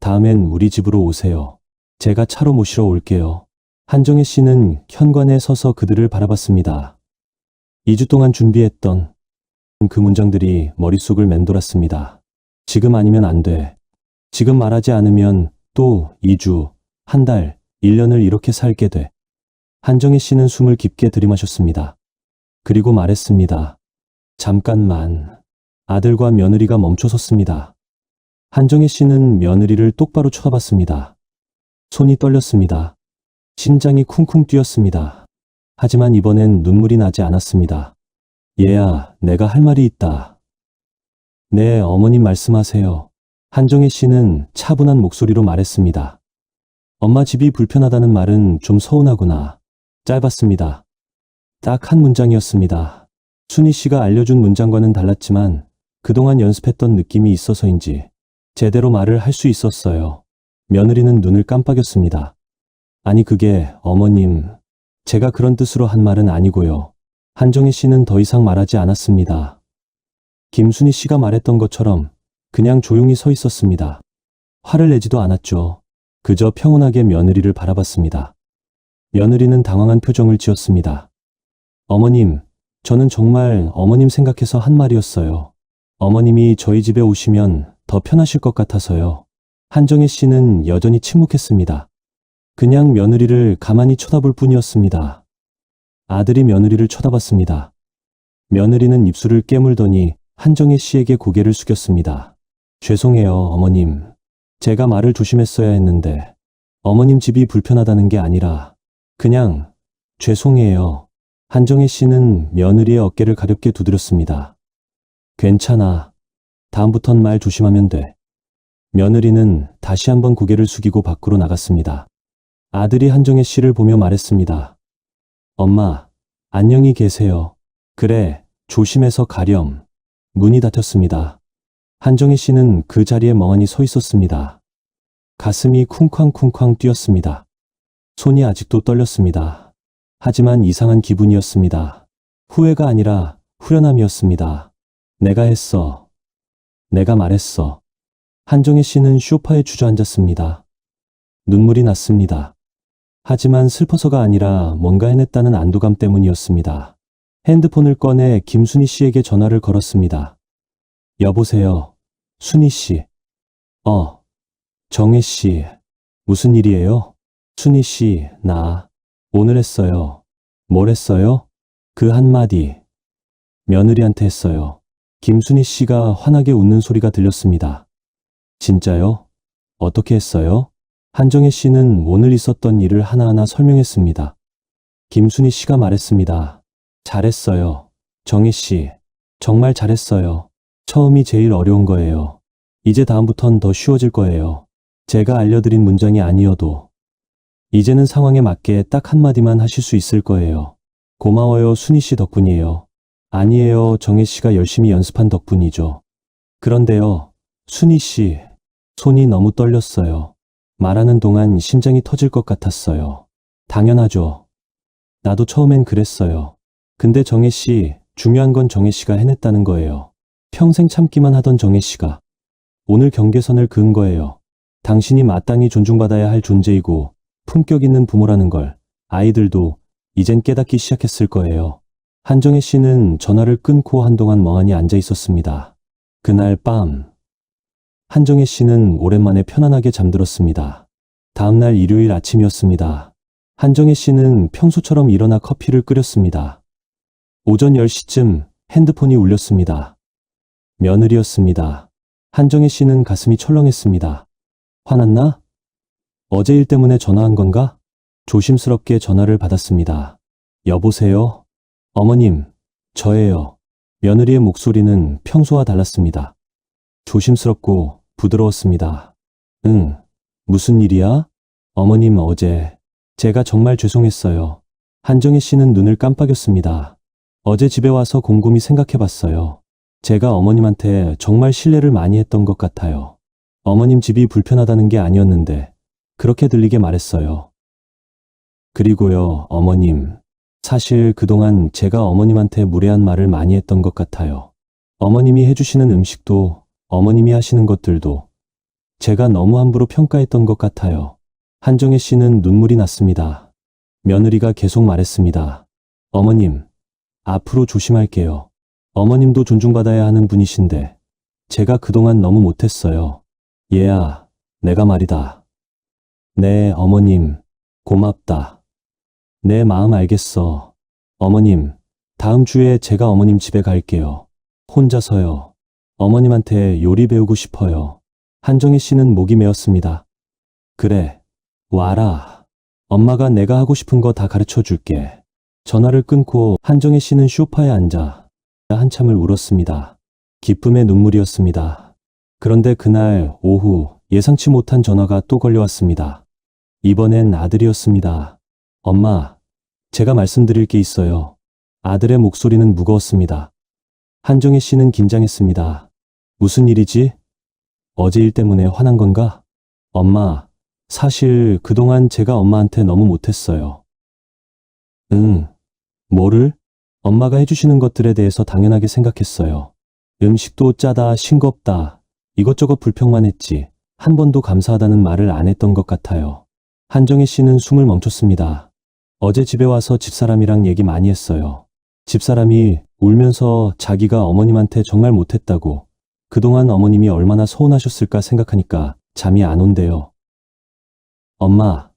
다음엔 우리 집으로 오세요. 제가 차로 모시러 올게요. 한정혜 씨는 현관에 서서 그들을 바라봤습니다. 2주 동안 준비했던 그 문장들이 머릿속을 맴돌았습니다. 지금 아니면 안 돼. 지금 말하지 않으면 또 2주, 한 달, 1년을 이렇게 살게 돼. 한정혜 씨는 숨을 깊게 들이마셨습니다. 그리고 말했습니다. 잠깐만. 아들과 며느리가 멈춰섰습니다. 한정혜 씨는 며느리를 똑바로 쳐다봤습니다. 손이 떨렸습니다. 심장이 쿵쿵 뛰었습니다. 하지만 이번엔 눈물이 나지 않았습니다. 얘야, 내가 할 말이 있다. 네, 어머님 말씀하세요. 한정혜 씨는 차분한 목소리로 말했습니다. 엄마 집이 불편하다는 말은 좀 서운하구나. 짧았습니다. 딱 한 문장이었습니다. 순희 씨가 알려준 문장과는 달랐지만 그동안 연습했던 느낌이 있어서인지 제대로 말을 할 수 있었어요. 며느리는 눈을 깜빡였습니다. 아니 그게 어머님, 제가 그런 뜻으로 한 말은 아니고요. 한정혜 씨는 더 이상 말하지 않았습니다. 김순희 씨가 말했던 것처럼 그냥 조용히 서 있었습니다. 화를 내지도 않았죠. 그저 평온하게 며느리를 바라봤습니다. 며느리는 당황한 표정을 지었습니다. 어머님, 저는 정말 어머님 생각해서 한 말이었어요. 어머님이 저희 집에 오시면 더 편하실 것 같아서요. 한정혜 씨는 여전히 침묵했습니다. 그냥 며느리를 가만히 쳐다볼 뿐이었습니다. 아들이 며느리를 쳐다봤습니다. 며느리는 입술을 깨물더니 한정혜 씨에게 고개를 숙였습니다. 죄송해요, 어머님. 제가 말을 조심했어야 했는데 어머님 집이 불편하다는 게 아니라 그냥 죄송해요. 한정혜 씨는 며느리의 어깨를 가볍게 두드렸습니다. 괜찮아. 다음부턴 말 조심하면 돼. 며느리는 다시 한번 고개를 숙이고 밖으로 나갔습니다. 아들이 한정혜 씨를 보며 말했습니다. 엄마, 안녕히 계세요. 그래, 조심해서 가렴. 문이 닫혔습니다. 한정혜 씨는 그 자리에 멍하니 서 있었습니다. 가슴이 쿵쾅쿵쾅 뛰었습니다. 손이 아직도 떨렸습니다. 하지만 이상한 기분이었습니다. 후회가 아니라 후련함이었습니다. 내가 했어. 내가 말했어. 한정혜 씨는 소파에 주저앉았습니다. 눈물이 났습니다. 하지만 슬퍼서가 아니라 뭔가 해냈다는 안도감 때문이었습니다. 핸드폰을 꺼내 김순희 씨에게 전화를 걸었습니다. 여보세요, 순희 씨. 정혜 씨. 무슨 일이에요? 순희 씨, 나 오늘 했어요. 뭘 했어요? 그 한마디. 며느리한테 했어요. 김순희 씨가 환하게 웃는 소리가 들렸습니다. 진짜요? 어떻게 했어요? 한정혜 씨는 오늘 있었던 일을 하나하나 설명했습니다. 김순희 씨가 말했습니다. 잘했어요. 정혜 씨, 정말 잘했어요. 처음이 제일 어려운 거예요. 이제 다음부턴 더 쉬워질 거예요. 제가 알려드린 문장이 아니어도 이제는 상황에 맞게 딱 한마디만 하실 수 있을 거예요. 고마워요, 순희 씨 덕분이에요. 아니에요, 정혜 씨가 열심히 연습한 덕분이죠. 그런데요, 순희 씨, 손이 너무 떨렸어요. 말하는 동안 심장이 터질 것 같았어요. 당연하죠. 나도 처음엔 그랬어요. 근데 정혜 씨, 중요한 건 정혜 씨가 해냈다는 거예요. 평생 참기만 하던 정혜 씨가 오늘 경계선을 그은 거예요. 당신이 마땅히 존중받아야 할 존재이고 품격 있는 부모라는 걸 아이들도 이젠 깨닫기 시작했을 거예요. 한정혜 씨는 전화를 끊고 한동안 멍하니 앉아 있었습니다. 그날 밤, 한정혜 씨는 오랜만에 편안하게 잠들었습니다. 다음날 일요일 아침이었습니다. 한정혜 씨는 평소처럼 일어나 커피를 끓였습니다. 오전 10시쯤 핸드폰이 울렸습니다. 며느리였습니다. 한정혜 씨는 가슴이 철렁했습니다. 화났나? 어제 일 때문에 전화한 건가? 조심스럽게 전화를 받았습니다. 여보세요? 어머님, 저예요. 며느리의 목소리는 평소와 달랐습니다. 조심스럽고 부드러웠습니다. 응, 무슨 일이야? 어머님, 어제 제가 정말 죄송했어요. 한정혜 씨는 눈을 깜빡였습니다. 어제 집에 와서 곰곰이 생각해봤어요. 제가 어머님한테 정말 신뢰를 많이 했던 것 같아요. 어머님 집이 불편하다는 게 아니었는데 그렇게 들리게 말했어요. 그리고요, 어머님. 사실 그동안 제가 어머님한테 무례한 말을 많이 했던 것 같아요. 어머님이 해주시는 음식도, 어머님이 하시는 것들도 제가 너무 함부로 평가했던 것 같아요. 한정혜 씨는 눈물이 났습니다. 며느리가 계속 말했습니다. 어머님, 앞으로 조심할게요. 어머님도 존중받아야 하는 분이신데 제가 그동안 너무 못했어요. 얘야, 내가 말이다. 네, 어머님, 고맙다. 내 마음 알겠어. 어머님, 다음 주에 제가 어머님 집에 갈게요. 혼자서요. 어머님한테 요리 배우고 싶어요. 한정혜 씨는 목이 메었습니다. 그래, 와라. 엄마가 내가 하고 싶은 거 다 가르쳐 줄게. 전화를 끊고 한정혜 씨는 소파에 앉아 한참을 울었습니다. 기쁨의 눈물이었습니다. 그런데 그날 오후 예상치 못한 전화가 또 걸려왔습니다. 이번엔 아들이었습니다. 엄마, 제가 말씀드릴 게 있어요. 아들의 목소리는 무거웠습니다. 한정혜 씨는 긴장했습니다. 무슨 일이지? 어제 일 때문에 화난 건가? 엄마, 사실 그동안 제가 엄마한테 너무 못했어요. 응, 뭐를? 엄마가 해주시는 것들에 대해서 당연하게 생각했어요. 음식도 짜다, 싱겁다, 이것저것 불평만 했지 한 번도 감사하다는 말을 안 했던 것 같아요. 한정혜 씨는 숨을 멈췄습니다. 어제 집에 와서 집사람이랑 얘기 많이 했어요. 집사람이 울면서 자기가 어머님한테 정말 못했다고, 그동안 어머님이 얼마나 서운하셨을까 생각하니까 잠이 안 온대요. 엄마,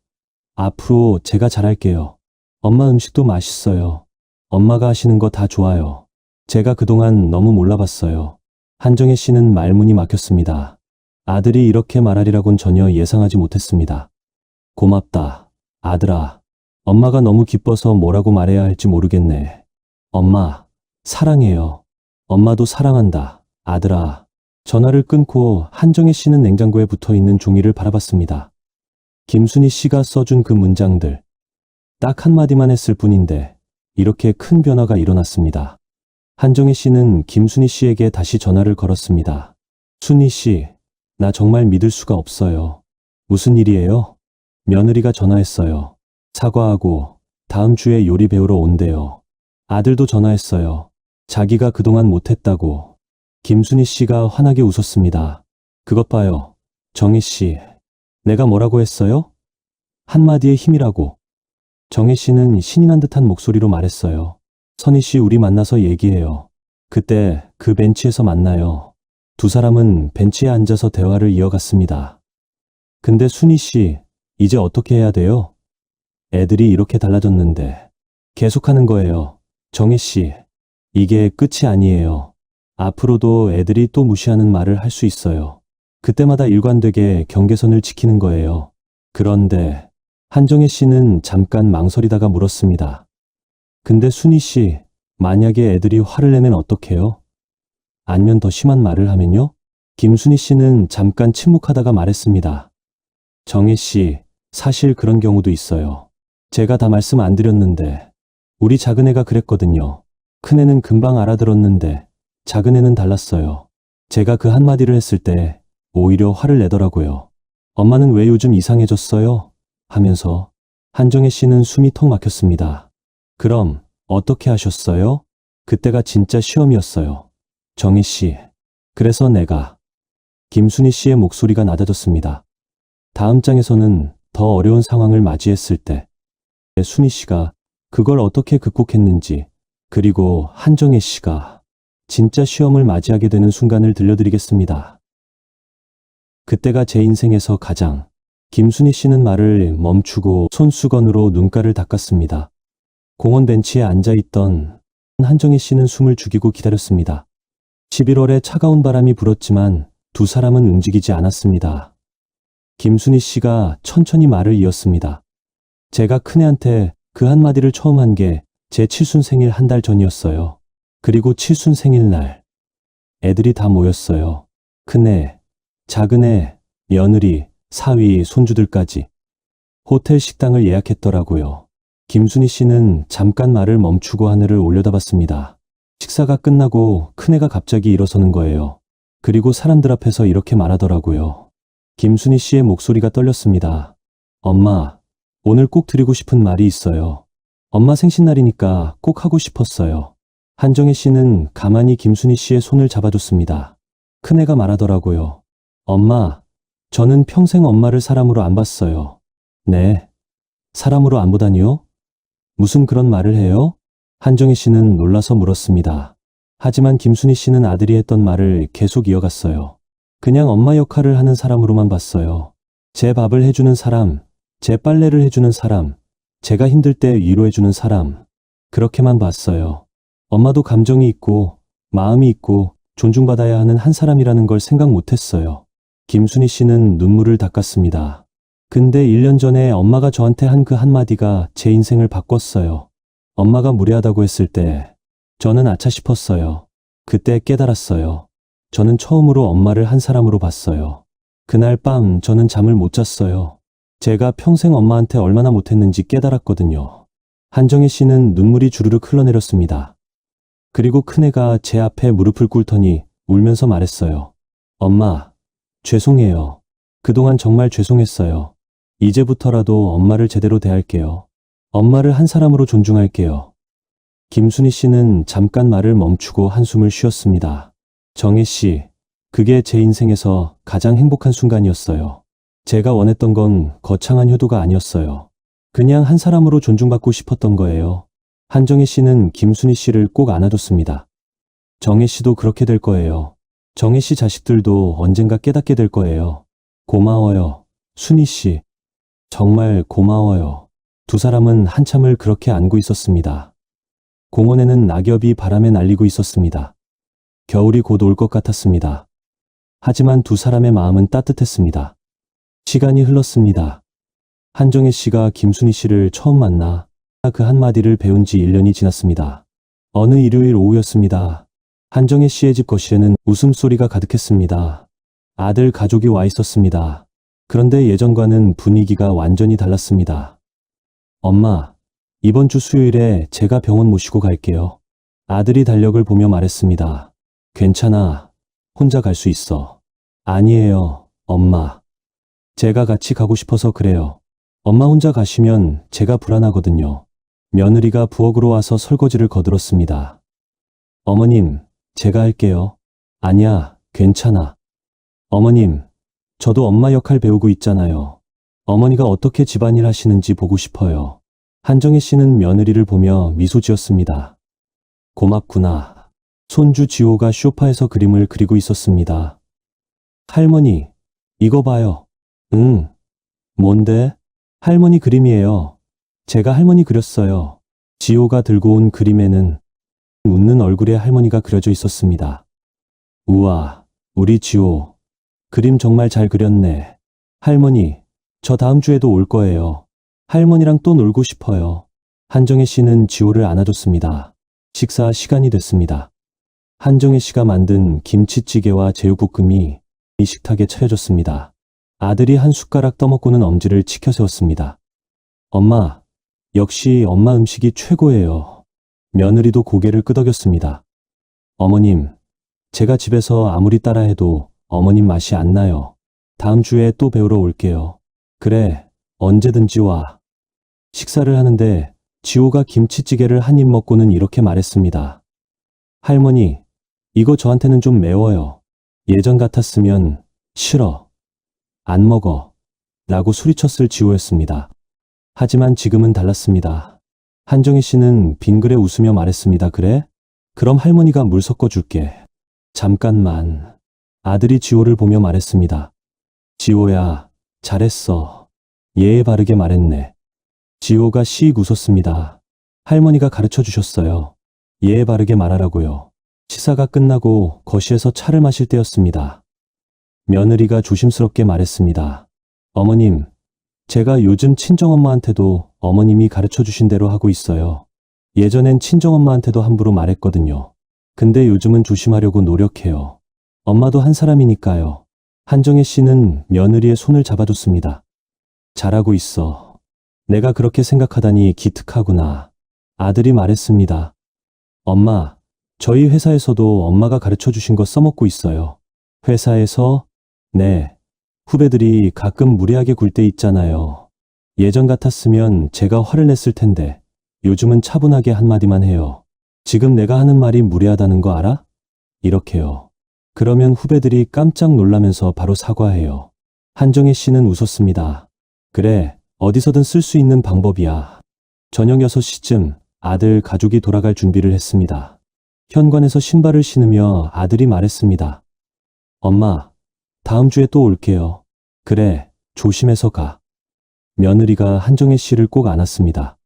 앞으로 제가 잘할게요. 엄마 음식도 맛있어요. 엄마가 하시는 거 다 좋아요. 제가 그동안 너무 몰라봤어요. 한정혜 씨는 말문이 막혔습니다. 아들이 이렇게 말하리라곤 전혀 예상하지 못했습니다. 고맙다, 아들아. 엄마가 너무 기뻐서 뭐라고 말해야 할지 모르겠네. 엄마, 사랑해요. 엄마도 사랑한다, 아들아. 전화를 끊고 한정혜 씨는 냉장고에 붙어있는 종이를 바라봤습니다. 김순희 씨가 써준 그 문장들. 딱 한마디만 했을 뿐인데 이렇게 큰 변화가 일어났습니다. 한정혜 씨는 김순희 씨에게 다시 전화를 걸었습니다. 순희 씨, 나 정말 믿을 수가 없어요. 무슨 일이에요? 며느리가 전화했어요. 사과하고 다음 주에 요리 배우러 온대요. 아들도 전화했어요. 자기가 그동안 못했다고. 김순희 씨가 환하게 웃었습니다. 그것 봐요. 정희 씨, 내가 뭐라고 했어요? 한마디의 힘이라고. 정혜 씨는 신이 난 듯한 목소리로 말했어요. 선희 씨, 우리 만나서 얘기해요. 그때 그 벤치에서 만나요. 두 사람은 벤치에 앉아서 대화를 이어갔습니다. 근데 순희 씨, 이제 어떻게 해야 돼요? 애들이 이렇게 달라졌는데. 계속하는 거예요. 정혜 씨, 이게 끝이 아니에요. 앞으로도 애들이 또 무시하는 말을 할 수 있어요. 그때마다 일관되게 경계선을 지키는 거예요. 그런데 한정혜 씨는 잠깐 망설이다가 물었습니다. 근데 순희 씨, 만약에 애들이 화를 내면 어떡해요? 아니면 더 심한 말을 하면요? 김순희 씨는 잠깐 침묵하다가 말했습니다. 정혜 씨, 사실 그런 경우도 있어요. 제가 다 말씀 안 드렸는데 우리 작은애가 그랬거든요. 큰애는 금방 알아들었는데 작은애는 달랐어요. 제가 그 한마디를 했을 때 오히려 화를 내더라고요. 엄마는 왜 요즘 이상해졌어요? 하면서 한정혜 씨는 숨이 턱 막혔습니다. 그럼 어떻게 하셨어요? 그때가 진짜 시험이었어요. 정희 씨, 그래서 내가. 김순희 씨의 목소리가 낮아졌습니다. 다음 장에서는 더 어려운 상황을 맞이했을 때 순희 씨가 그걸 어떻게 극복했는지, 그리고 한정혜 씨가 진짜 시험을 맞이하게 되는 순간을 들려드리겠습니다. 그때가 제 인생에서 가장 김순희 씨는 말을 멈추고 손수건으로 눈가를 닦았습니다. 공원 벤치에 앉아있던 한정희 씨는 숨을 죽이고 기다렸습니다. 11월에 차가운 바람이 불었지만 두 사람은 움직이지 않았습니다. 김순희 씨가 천천히 말을 이었습니다. 제가 큰애한테 그 한마디를 처음 한 게 제 칠순 생일 한 달 전이었어요. 그리고 칠순 생일날 애들이 다 모였어요. 큰애, 작은애, 며느리, 사위, 손주들까지. 호텔 식당을 예약했더라고요. 김순희 씨는 잠깐 말을 멈추고 하늘을 올려다봤습니다. 식사가 끝나고 큰애가 갑자기 일어서는 거예요. 그리고 사람들 앞에서 이렇게 말하더라고요. 김순희 씨의 목소리가 떨렸습니다. 엄마, 오늘 꼭 드리고 싶은 말이 있어요. 엄마 생신날이니까 꼭 하고 싶었어요. 한정희 씨는 가만히 김순희 씨의 손을 잡아줬습니다. 큰애가 말하더라고요. 엄마, 저는 평생 엄마를 사람으로 안 봤어요. 네, 사람으로 안 보다니요? 무슨 그런 말을 해요? 한정희 씨는 놀라서 물었습니다. 하지만 김순희 씨는 아들이 했던 말을 계속 이어갔어요. 그냥 엄마 역할을 하는 사람으로만 봤어요. 제 밥을 해주는 사람, 제 빨래를 해주는 사람, 제가 힘들 때 위로해주는 사람, 그렇게만 봤어요. 엄마도 감정이 있고 마음이 있고 존중받아야 하는 한 사람이라는 걸 생각 못했어요. 김순희 씨는 눈물을 닦았습니다. 근데 1년 전에 엄마가 저한테 한 그 한마디가 제 인생을 바꿨어요. 엄마가 무례하다고 했을 때 저는 아차 싶었어요. 그때 깨달았어요. 저는 처음으로 엄마를 한 사람으로 봤어요. 그날 밤 저는 잠을 못 잤어요. 제가 평생 엄마한테 얼마나 못했는지 깨달았거든요. 한정희 씨는 눈물이 주르륵 흘러내렸습니다. 그리고 큰애가 제 앞에 무릎을 꿇더니 울면서 말했어요. 엄마, 죄송해요. 그동안 정말 죄송했어요. 이제부터라도 엄마를 제대로 대할게요. 엄마를 한 사람으로 존중할게요. 김순희 씨는 잠깐 말을 멈추고 한숨을 쉬었습니다. 정혜 씨, 그게 제 인생에서 가장 행복한 순간이었어요. 제가 원했던 건 거창한 효도가 아니었어요. 그냥 한 사람으로 존중받고 싶었던 거예요. 한정희 씨는 김순희 씨를 꼭 안아줬습니다. 정혜 씨도 그렇게 될 거예요. 정혜 씨 자식들도 언젠가 깨닫게 될 거예요. 고마워요, 순희 씨. 정말 고마워요. 두 사람은 한참을 그렇게 안고 있었습니다. 공원에는 낙엽이 바람에 날리고 있었습니다. 겨울이 곧 올 것 같았습니다. 하지만 두 사람의 마음은 따뜻했습니다. 시간이 흘렀습니다. 한정혜 씨가 김순희 씨를 처음 만나 그 한마디를 배운 지 1년이 지났습니다. 어느 일요일 오후였습니다. 한정혜 씨의 집 거실에는 웃음소리가 가득했습니다. 아들 가족이 와 있었습니다. 그런데 예전과는 분위기가 완전히 달랐습니다. 엄마, 이번 주 수요일에 제가 병원 모시고 갈게요. 아들이 달력을 보며 말했습니다. 괜찮아. 혼자 갈 수 있어. 아니에요, 엄마. 제가 같이 가고 싶어서 그래요. 엄마 혼자 가시면 제가 불안하거든요. 며느리가 부엌으로 와서 설거지를 거들었습니다. 어머님, 제가 할게요. 아니야, 괜찮아. 어머님, 저도 엄마 역할 배우고 있잖아요. 어머니가 어떻게 집안일 하시는지 보고 싶어요. 한정희 씨는 며느리를 보며 미소 지었습니다. 고맙구나. 손주 지호가 소파에서 그림을 그리고 있었습니다. 할머니, 이거 봐요. 응. 뭔데? 할머니 그림이에요. 제가 할머니 그렸어요. 지호가 들고 온 그림에는 웃는 얼굴의 할머니가 그려져 있었습니다. 우와, 우리 지호. 그림 정말 잘 그렸네. 할머니, 저 다음 주에도 올 거예요. 할머니랑 또 놀고 싶어요. 한정혜 씨는 지호를 안아줬습니다. 식사 시간이 됐습니다. 한정혜 씨가 만든 김치찌개와 제육볶음이 이 식탁에 차려졌습니다. 아들이 한 숟가락 떠먹고는 엄지를 치켜 세웠습니다. 엄마, 역시 엄마 음식이 최고예요. 며느리도 고개를 끄덕였습니다. 어머님, 제가 집에서 아무리 따라해도 어머님 맛이 안 나요. 다음 주에 또 배우러 올게요. 그래, 언제든지 와. 식사를 하는데 지호가 김치찌개를 한 입 먹고는 이렇게 말했습니다. 할머니, 이거 저한테는 좀 매워요. 예전 같았으면 싫어. 안 먹어. 라고 소리쳤을 지호였습니다. 하지만 지금은 달랐습니다. 한정희 씨는 빙그레 웃으며 말했습니다. 그래? 그럼 할머니가 물 섞어줄게. 잠깐만. 아들이 지호를 보며 말했습니다. 지호야, 잘했어. 예의 바르게 말했네. 지호가 씩 웃었습니다. 할머니가 가르쳐 주셨어요. 예의 바르게 말하라고요. 시사가 끝나고 거실에서 차를 마실 때였습니다. 며느리가 조심스럽게 말했습니다. 어머님, 제가 요즘 친정엄마한테도 어머님이 가르쳐 주신 대로 하고 있어요. 예전엔 친정엄마한테도 함부로 말했거든요. 근데 요즘은 조심하려고 노력해요. 엄마도 한 사람이니까요. 한정혜 씨는 며느리의 손을 잡아줬습니다. 잘하고 있어. 내가 그렇게 생각하다니 기특하구나. 아들이 말했습니다. 엄마, 저희 회사에서도 엄마가 가르쳐 주신 거 써먹고 있어요. 회사에서? 네. 후배들이 가끔 무례하게 굴 때 있잖아요. 예전 같았으면 제가 화를 냈을 텐데 요즘은 차분하게 한마디만 해요. 지금 내가 하는 말이 무례하다는 거 알아? 이렇게요. 그러면 후배들이 깜짝 놀라면서 바로 사과해요. 한정혜 씨는 웃었습니다. 그래, 어디서든 쓸 수 있는 방법이야. 저녁 6시쯤 아들 가족이 돌아갈 준비를 했습니다. 현관에서 신발을 신으며 아들이 말했습니다. 엄마, 다음 주에 또 올게요. 그래, 조심해서 가. 며느리가 한정혜 씨를 꼭 안았습니다.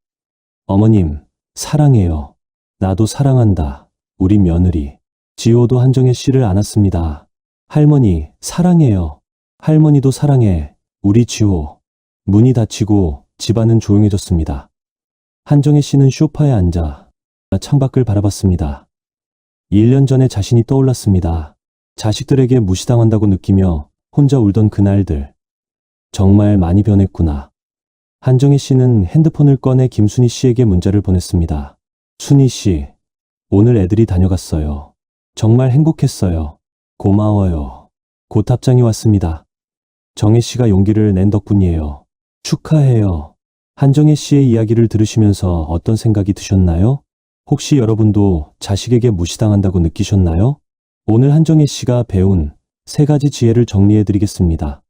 어머님, 사랑해요. 나도 사랑한다. 우리 며느리. 지호도 한정혜 씨를 안았습니다. 할머니, 사랑해요. 할머니도 사랑해. 우리 지호. 문이 닫히고 집안은 조용해졌습니다. 한정혜 씨는 소파에 앉아 창밖을 바라봤습니다. 1년 전에 자신이 떠올랐습니다. 자식들에게 무시당한다고 느끼며 혼자 울던 그날들. 정말 많이 변했구나. 한정혜 씨는 핸드폰을 꺼내 김순희 씨에게 문자를 보냈습니다. 순희 씨, 오늘 애들이 다녀갔어요. 정말 행복했어요. 고마워요. 곧 답장이 왔습니다. 정혜 씨가 용기를 낸 덕분이에요. 축하해요. 한정혜 씨의 이야기를 들으시면서 어떤 생각이 드셨나요? 혹시 여러분도 자식에게 무시당한다고 느끼셨나요? 오늘 한정혜 씨가 배운 3가지 지혜를 정리해 드리겠습니다.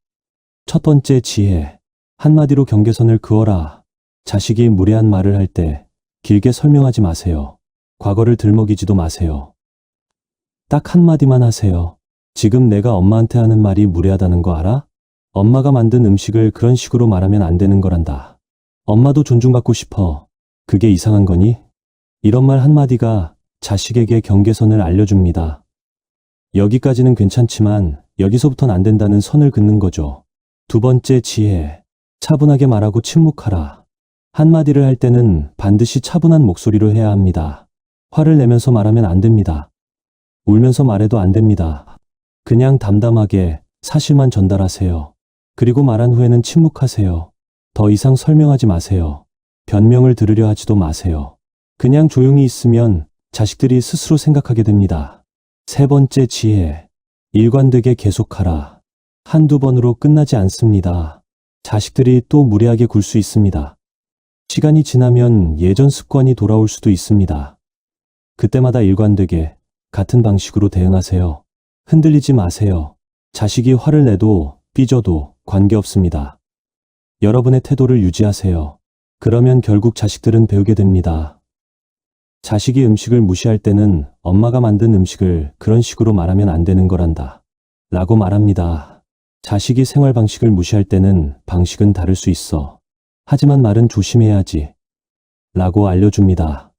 첫 번째 지혜. 한마디로 경계선을 그어라. 자식이 무례한 말을 할 때 길게 설명하지 마세요. 과거를 들먹이지도 마세요. 딱 한마디만 하세요. 지금 내가 엄마한테 하는 말이 무례하다는 거 알아? 엄마가 만든 음식을 그런 식으로 말하면 안 되는 거란다. 엄마도 존중받고 싶어. 그게 이상한 거니? 이런 말 한마디가 자식에게 경계선을 알려줍니다. 여기까지는 괜찮지만 여기서부턴 안 된다는 선을 긋는 거죠. 두 번째 지혜. 차분하게 말하고 침묵하라. 한마디를 할 때는 반드시 차분한 목소리로 해야 합니다. 화를 내면서 말하면 안 됩니다. 울면서 말해도 안 됩니다. 그냥 담담하게 사실만 전달하세요. 그리고 말한 후에는 침묵하세요. 더 이상 설명하지 마세요. 변명을 들으려 하지도 마세요. 그냥 조용히 있으면 자식들이 스스로 생각하게 됩니다. 세 번째 지혜. 일관되게 계속하라. 한두 번으로 끝나지 않습니다. 자식들이 또 무례하게 굴 수 있습니다. 시간이 지나면 예전 습관이 돌아올 수도 있습니다. 그때마다 일관되게 같은 방식으로 대응하세요. 흔들리지 마세요. 자식이 화를 내도 삐져도 관계없습니다. 여러분의 태도를 유지하세요. 그러면 결국 자식들은 배우게 됩니다. 자식이 음식을 무시할 때는 엄마가 만든 음식을 그런 식으로 말하면 안 되는 거란다. 라고 말합니다. 자식이 생활 방식을 무시할 때는 방식은 다를 수 있어. 하지만 말은 조심해야지. 라고 알려줍니다.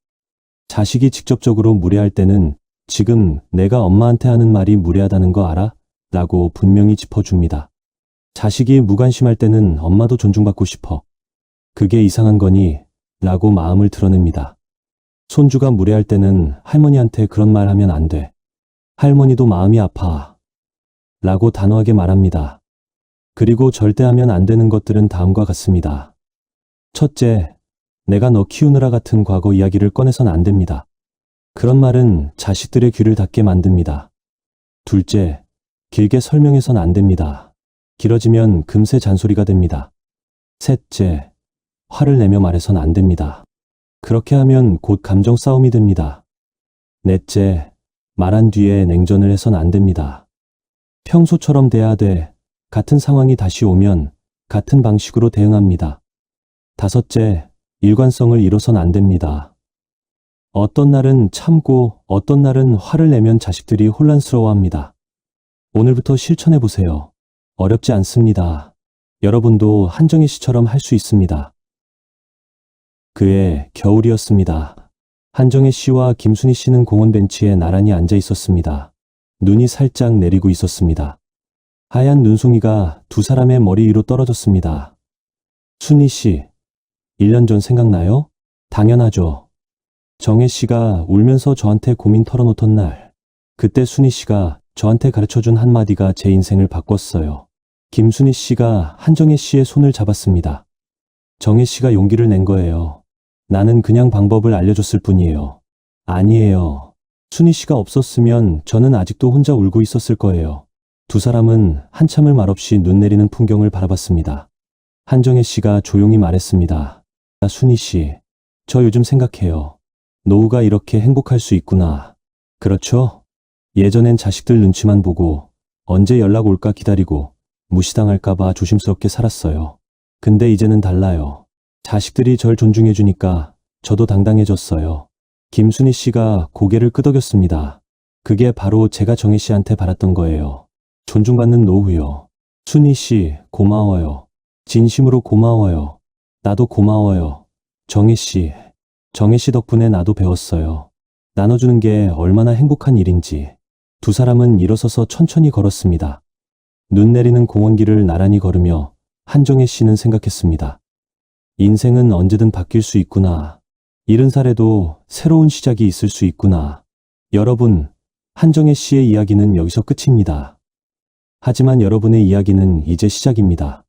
자식이 직접적으로 무례할 때는 지금 내가 엄마한테 하는 말이 무례하다는 거 알아? 라고 분명히 짚어줍니다. 자식이 무관심할 때는 엄마도 존중받고 싶어. 그게 이상한 거니? 라고 마음을 드러냅니다. 손주가 무례할 때는 할머니한테 그런 말 하면 안 돼. 할머니도 마음이 아파. 라고 단호하게 말합니다. 그리고 절대 하면 안 되는 것들은 다음과 같습니다. 첫째, 내가 너 키우느라 같은 과거 이야기를 꺼내선 안 됩니다. 그런 말은 자식들의 귀를 닫게 만듭니다. 둘째, 길게 설명해선 안 됩니다. 길어지면 금세 잔소리가 됩니다. 셋째, 화를 내며 말해선 안 됩니다. 그렇게 하면 곧 감정 싸움이 됩니다. 넷째, 말한 뒤에 냉전을 해선 안 됩니다. 평소처럼 돼야 돼. 같은 상황이 다시 오면 같은 방식으로 대응합니다. 다섯째, 일관성을 잃어선 안 됩니다. 어떤 날은 참고 어떤 날은 화를 내면 자식들이 혼란스러워합니다. 오늘부터 실천해보세요. 어렵지 않습니다. 여러분도 한정희 씨처럼 할 수 있습니다. 그해 겨울이었습니다. 한정희 씨와 김순희 씨는 공원 벤치에 나란히 앉아 있었습니다. 눈이 살짝 내리고 있었습니다. 하얀 눈송이가 두 사람의 머리 위로 떨어졌습니다. 순희 씨, 1년 전 생각나요? 당연하죠. 정혜 씨가 울면서 저한테 고민 털어놓던 날, 그때 순희 씨가 저한테 가르쳐준 한마디가 제 인생을 바꿨어요. 김순희 씨가 한정혜 씨의 손을 잡았습니다. 정혜 씨가 용기를 낸 거예요. 나는 그냥 방법을 알려줬을 뿐이에요. 아니에요. 순희 씨가 없었으면 저는 아직도 혼자 울고 있었을 거예요. 두 사람은 한참을 말없이 눈 내리는 풍경을 바라봤습니다. 한정혜 씨가 조용히 말했습니다. 순희 씨, 저 요즘 생각해요. 노후가 이렇게 행복할 수 있구나. 그렇죠? 예전엔 자식들 눈치만 보고 언제 연락 올까 기다리고 무시당할까봐 조심스럽게 살았어요. 근데 이제는 달라요. 자식들이 절 존중해주니까 저도 당당해졌어요. 김순희 씨가 고개를 끄덕였습니다. 그게 바로 제가 정혜 씨한테 바랐던 거예요. 존중받는 노후요. 순희 씨, 고마워요. 진심으로 고마워요. 나도 고마워요. 정혜 씨 덕분에 나도 배웠어요. 나눠주는 게 얼마나 행복한 일인지. 두 사람은 일어서서 천천히 걸었습니다. 눈 내리는 공원길을 나란히 걸으며 한정혜 씨는 생각했습니다. 인생은 언제든 바뀔 수 있구나. 70살에도 새로운 시작이 있을 수 있구나. 여러분, 한정혜 씨의 이야기는 여기서 끝입니다. 하지만 여러분의 이야기는 이제 시작입니다.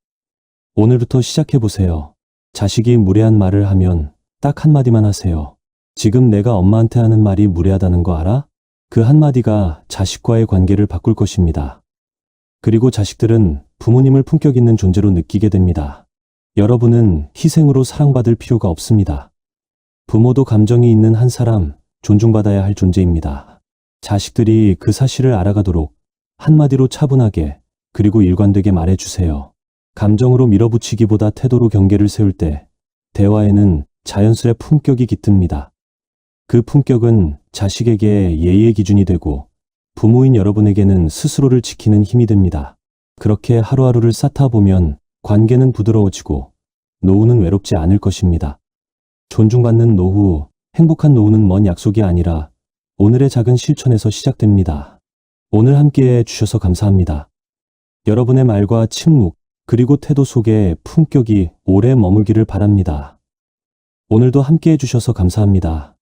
오늘부터 시작해보세요. 자식이 무례한 말을 하면 딱 한마디만 하세요. 지금 내가 엄마한테 하는 말이 무례하다는 거 알아? 그 한마디가 자식과의 관계를 바꿀 것입니다. 그리고 자식들은 부모님을 품격 있는 존재로 느끼게 됩니다. 여러분은 희생으로 사랑받을 필요가 없습니다. 부모도 감정이 있는 한 사람, 존중받아야 할 존재입니다. 자식들이 그 사실을 알아가도록 한마디로 차분하게 그리고 일관되게 말해주세요. 감정으로 밀어붙이기보다 태도로 경계를 세울 때 대화에는 자연스레 품격이 깃듭니다. 그 품격은 자식에게 예의의 기준이 되고 부모인 여러분에게는 스스로를 지키는 힘이 됩니다. 그렇게 하루하루를 쌓다 보면 관계는 부드러워지고 노후는 외롭지 않을 것입니다. 존중받는 노후, 행복한 노후는 먼 약속이 아니라 오늘의 작은 실천에서 시작됩니다. 오늘 함께해 주셔서 감사합니다. 여러분의 말과 침묵, 그리고 태도 속에 품격이 오래 머물기를 바랍니다. 오늘도 함께해 주셔서 감사합니다.